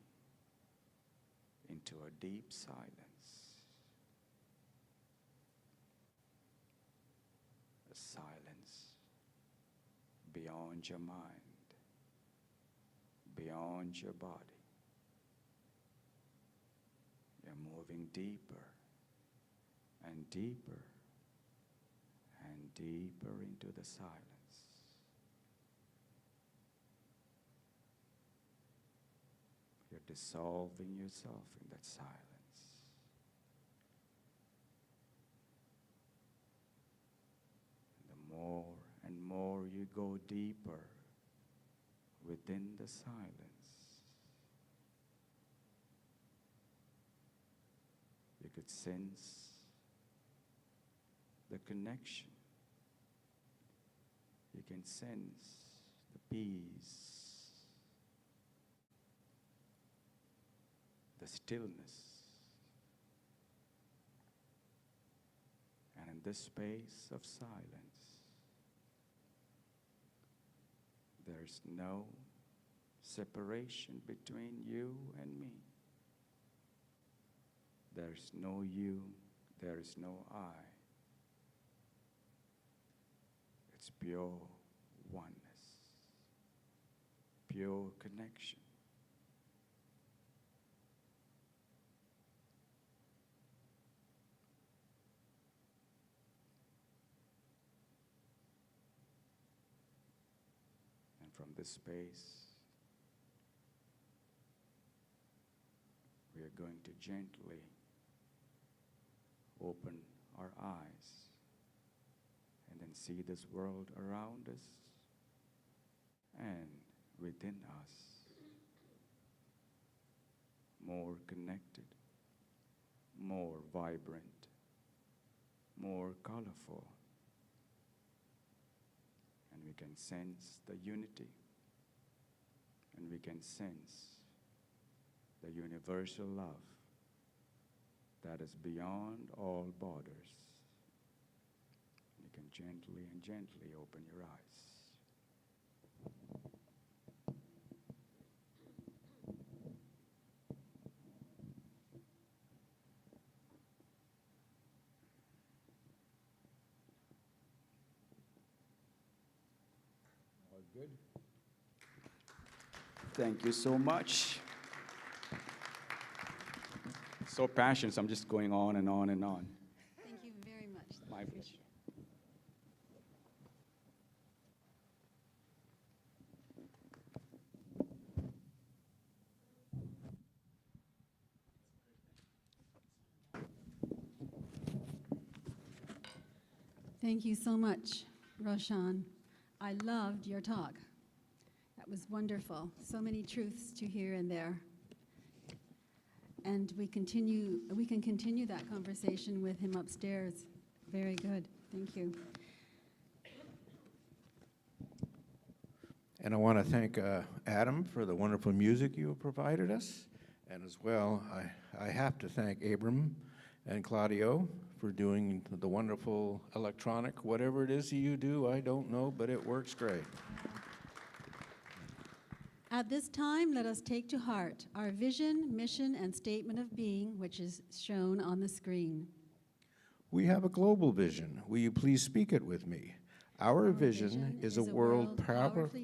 into a deep silence. A silence beyond your mind, beyond your body. You're moving deeper and deeper and deeper into the silence. You're dissolving yourself in that silence. And the more and more you go deeper within the silence, you could sense the connection. You can sense the peace, the stillness. And in this space of silence, there's no separation between you and me. There's no you, there is no I. It's pure oneness, pure connection. And from this space, we are going to gently open our eyes and then see this world around us and within us more connected, more vibrant, more colorful. And we can sense the unity, and we can sense the universal love that is beyond all borders. You can gently and gently open your eyes. All good? Thank you so much. So passionate, so I'm just going on and on and on. Thank you very much. My pleasure. Thank you so much, Roshan. I loved your talk. That was wonderful. So many truths to hear in there. And we can continue that conversation with him upstairs. Very good. Thank you. And I want to thank Adam for the wonderful music you have provided us. And as well, I have to thank Abram and Claudio for doing the wonderful electronic, whatever it is you do, I don't know, but it works great. At this time, let us take to heart our vision, mission, and statement of being, which is shown on the screen. We have a global vision. Will you please speak it with me? Our vision is a world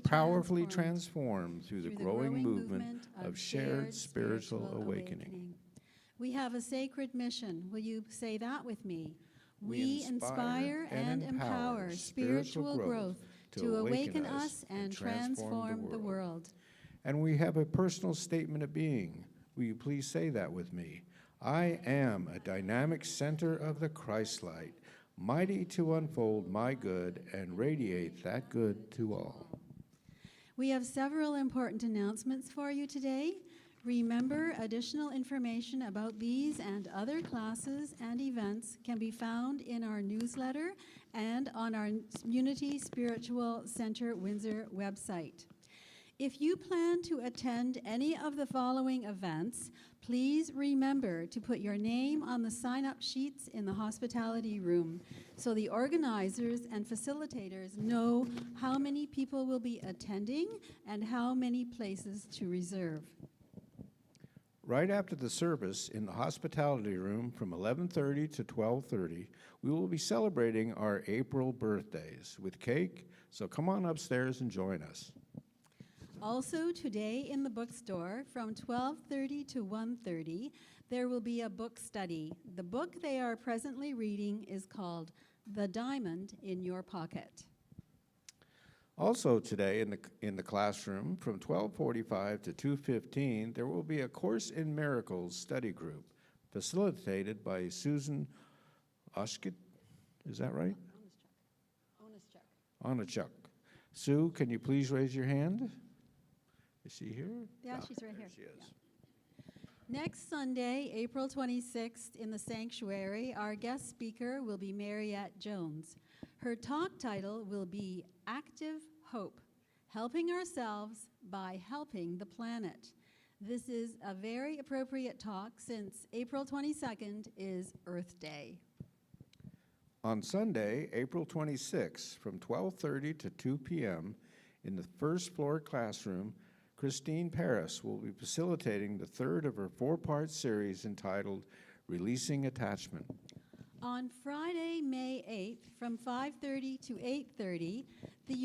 powerfully transformed through the growing movement of shared spiritual awakening. We have a sacred mission. Will you say that with me? We inspire and empower spiritual growth to awaken us and transform the world. And we have a personal statement of being. Will you please say that with me? I am a dynamic center of the Christ light. mighty to unfold my good and radiate that good to all. We have several important announcements for you today. Remember, additional information about these and other classes and events can be found in our newsletter and on our Unity Spiritual Center Windsor website. If you plan to attend any of the following events, please remember to put your name on the sign-up sheets in the hospitality room so the organizers and facilitators know how many people will be attending and how many places to reserve. Right after the service in the hospitality room from 11:30 to 12:30, we will be celebrating our April birthdays with cake, so come on upstairs and join us. Also today in the bookstore from 12:30 to 1:30, there will be a book study. The book they are presently reading is called The Diamond in Your Pocket. Also today in the classroom from 12:45 to 2:15, there will be a Course in Miracles study group facilitated by Susan Oshkit. Is that right? Onachuk. Sue, can you please raise your hand? Is she here? Yeah, Ah, she's right there here. she is. Next Sunday, April 26th, in the sanctuary, our guest speaker will be Mariette Jones. Her talk title will be Active Hope, Helping Ourselves by Helping the Planet. This is a very appropriate talk since April 22nd is Earth Day. On Sunday, April 26th, from 12:30 to 2 p.m., in the first floor classroom, Christine Paris will be facilitating the third of her four-part series entitled Releasing Attachment. On Friday, May 8th, from 5:30 to 8:30, the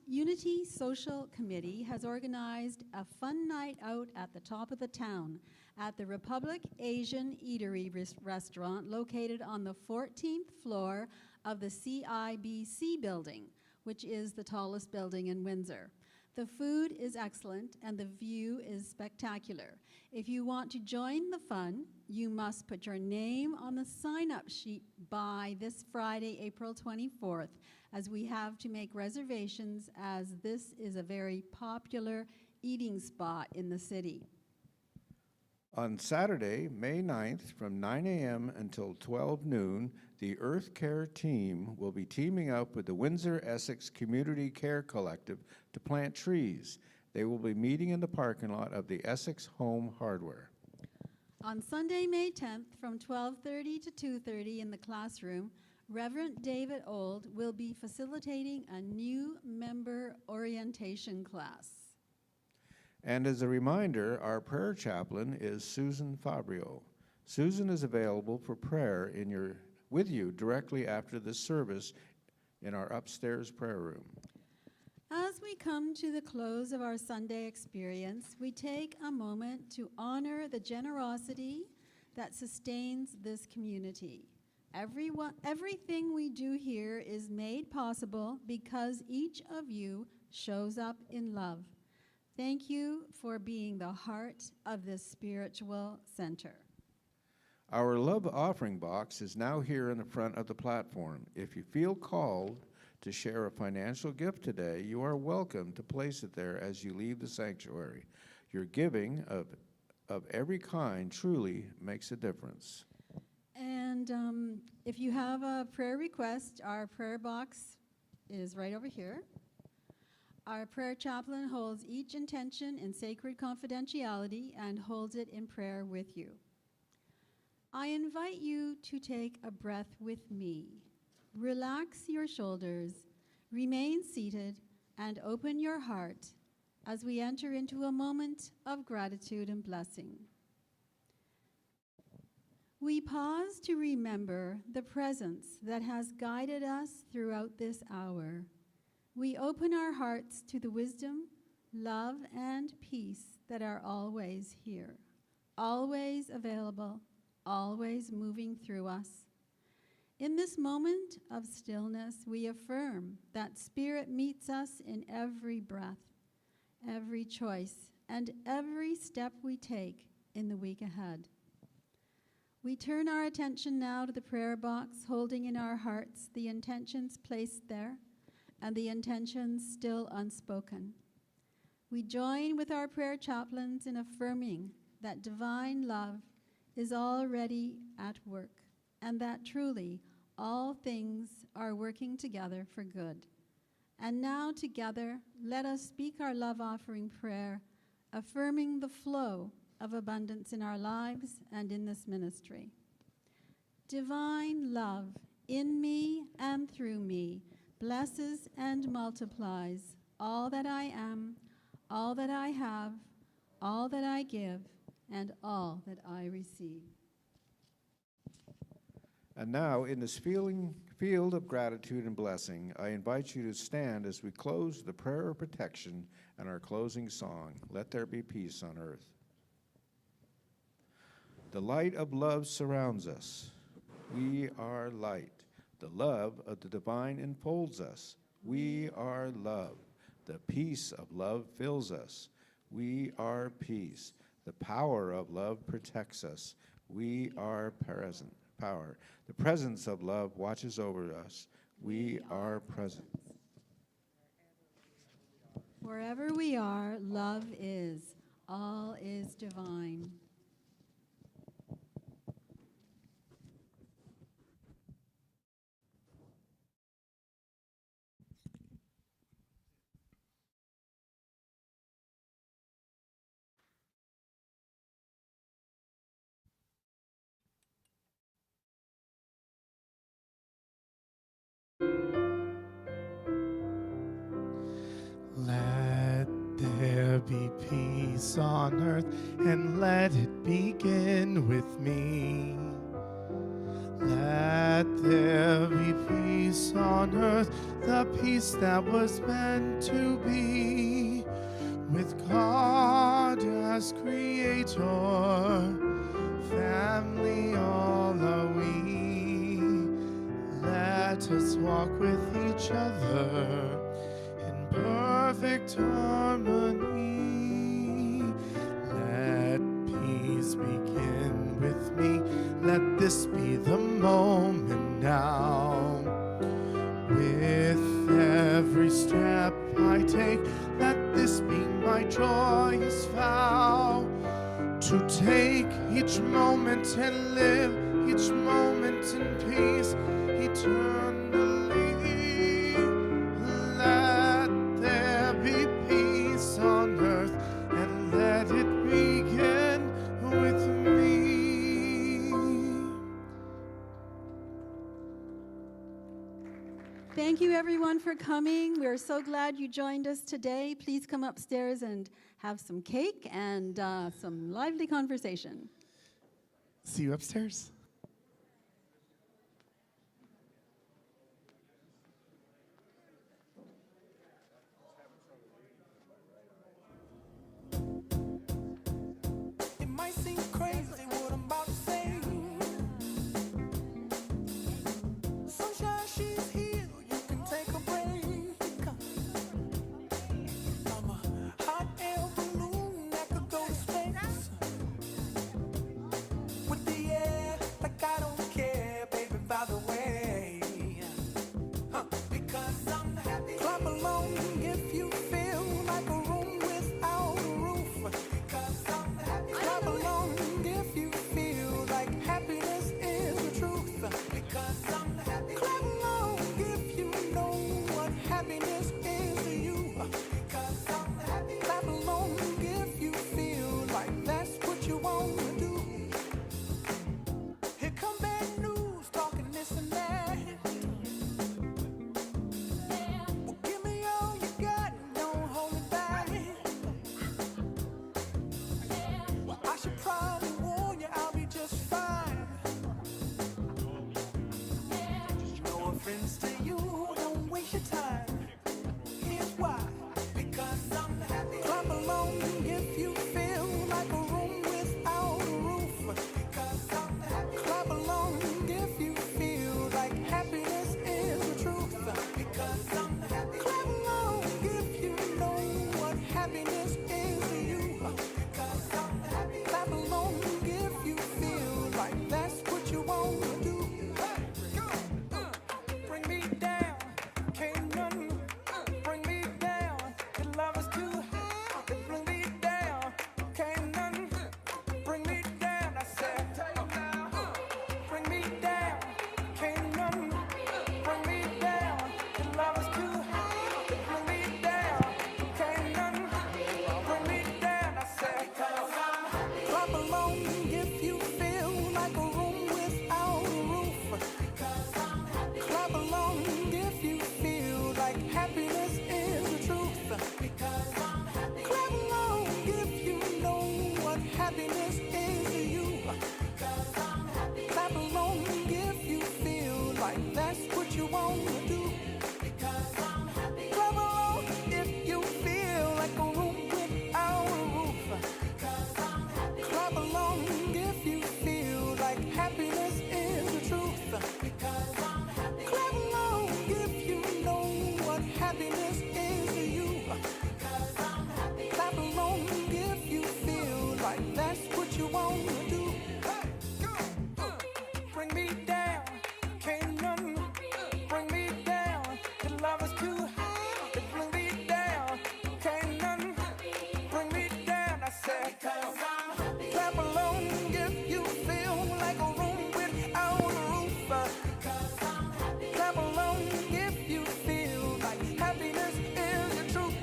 Unity Social Committee has organized a fun night out at the top of the town at the Republic Asian Eatery restaurant located on the 14th floor of the CIBC building, which is the tallest building in Windsor. The food is excellent and the view is spectacular. If you want to join the fun, you must put your name on the sign-up sheet by this Friday, April 24th, as we have to make reservations as this is a very popular eating spot in the city. On Saturday, May 9th, from 9 a.m. until 12 noon, the Earth Care team will be teaming up with the Windsor Essex Community Care Collective to plant trees. They will be meeting in the parking lot of the Essex Home Hardware. On Sunday, May 10th, from 12:30 to 2:30 in the classroom, Reverend David Old will be facilitating a new member orientation class. And as a reminder, our prayer chaplain is Susan Fabrio. Susan is available for prayer with you directly after this service in our upstairs prayer room. As we come to the close of our Sunday experience, we take a moment to honor the generosity that sustains this community. Everything we do here is made possible because each of you shows up in love. Thank you for being the heart of this spiritual center. Our love offering box is now here in the front of the platform. If you feel called to share a financial gift today, you are welcome to place it there as you leave the sanctuary. Your giving of every kind truly makes a difference. And if you have a prayer request, our prayer box is right over here. Our prayer chaplain holds each intention in sacred confidentiality and holds it in prayer with you. I invite you to take a breath with me. Relax your shoulders, remain seated, and open your heart as we enter into a moment of gratitude and blessing. We pause to remember the presence that has guided us throughout this hour. We open our hearts to the wisdom, love, and peace that are always here, always available, always moving through us. In this moment of stillness, we affirm that Spirit meets us in every breath, every choice, and every step we take in the week ahead. We turn our attention now to the prayer box, holding in our hearts the intentions placed there and the intentions still unspoken. We join with our prayer chaplains in affirming that divine love is already at work and that truly all things are working together for good. And now together, let us speak our love offering prayer, affirming the flow of abundance in our lives and in this ministry. Divine love in me and through me blesses and multiplies all that I am, all that I have, all that I give, and all that I receive. And now, in this field of gratitude and blessing, I invite you to stand as we close the prayer of protection and our closing song, Let There Be Peace on Earth. The light of love surrounds us. We are light. The love of the divine enfolds us. We are love. The peace of love fills us. We are peace. The power of love protects us. We are power. The presence of love watches over us. We are present. Wherever we are, love is. All is divine. Let there be peace on earth, and let it begin with me. Let there be peace on earth, the peace that was meant to be, with God as creator, family all are we. Let us walk with each other in perfect harmony. Let peace begin with me. Let this be the moment now. With every step I take, let this be my joyous vow, to take each moment and live each moment in peace eternally. Let there be peace on earth, and let it begin with me. Thank you, everyone, for coming. We're so glad you joined us today. Please come upstairs and have some cake and some lively conversation. See you upstairs. It might seem crazy what I'm about to say. Sunshine, she's here, you can take a break. I'm a hot air balloon that could go to space. With the air that's what you want to do. Bring me down, can't none bring me down. Your love is too high, it bring me down, can't none bring me down. I said, clap along if you feel like a room without a roof. Clap along if you feel like happiness is the truth.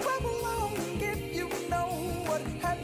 Clap along if you know what happiness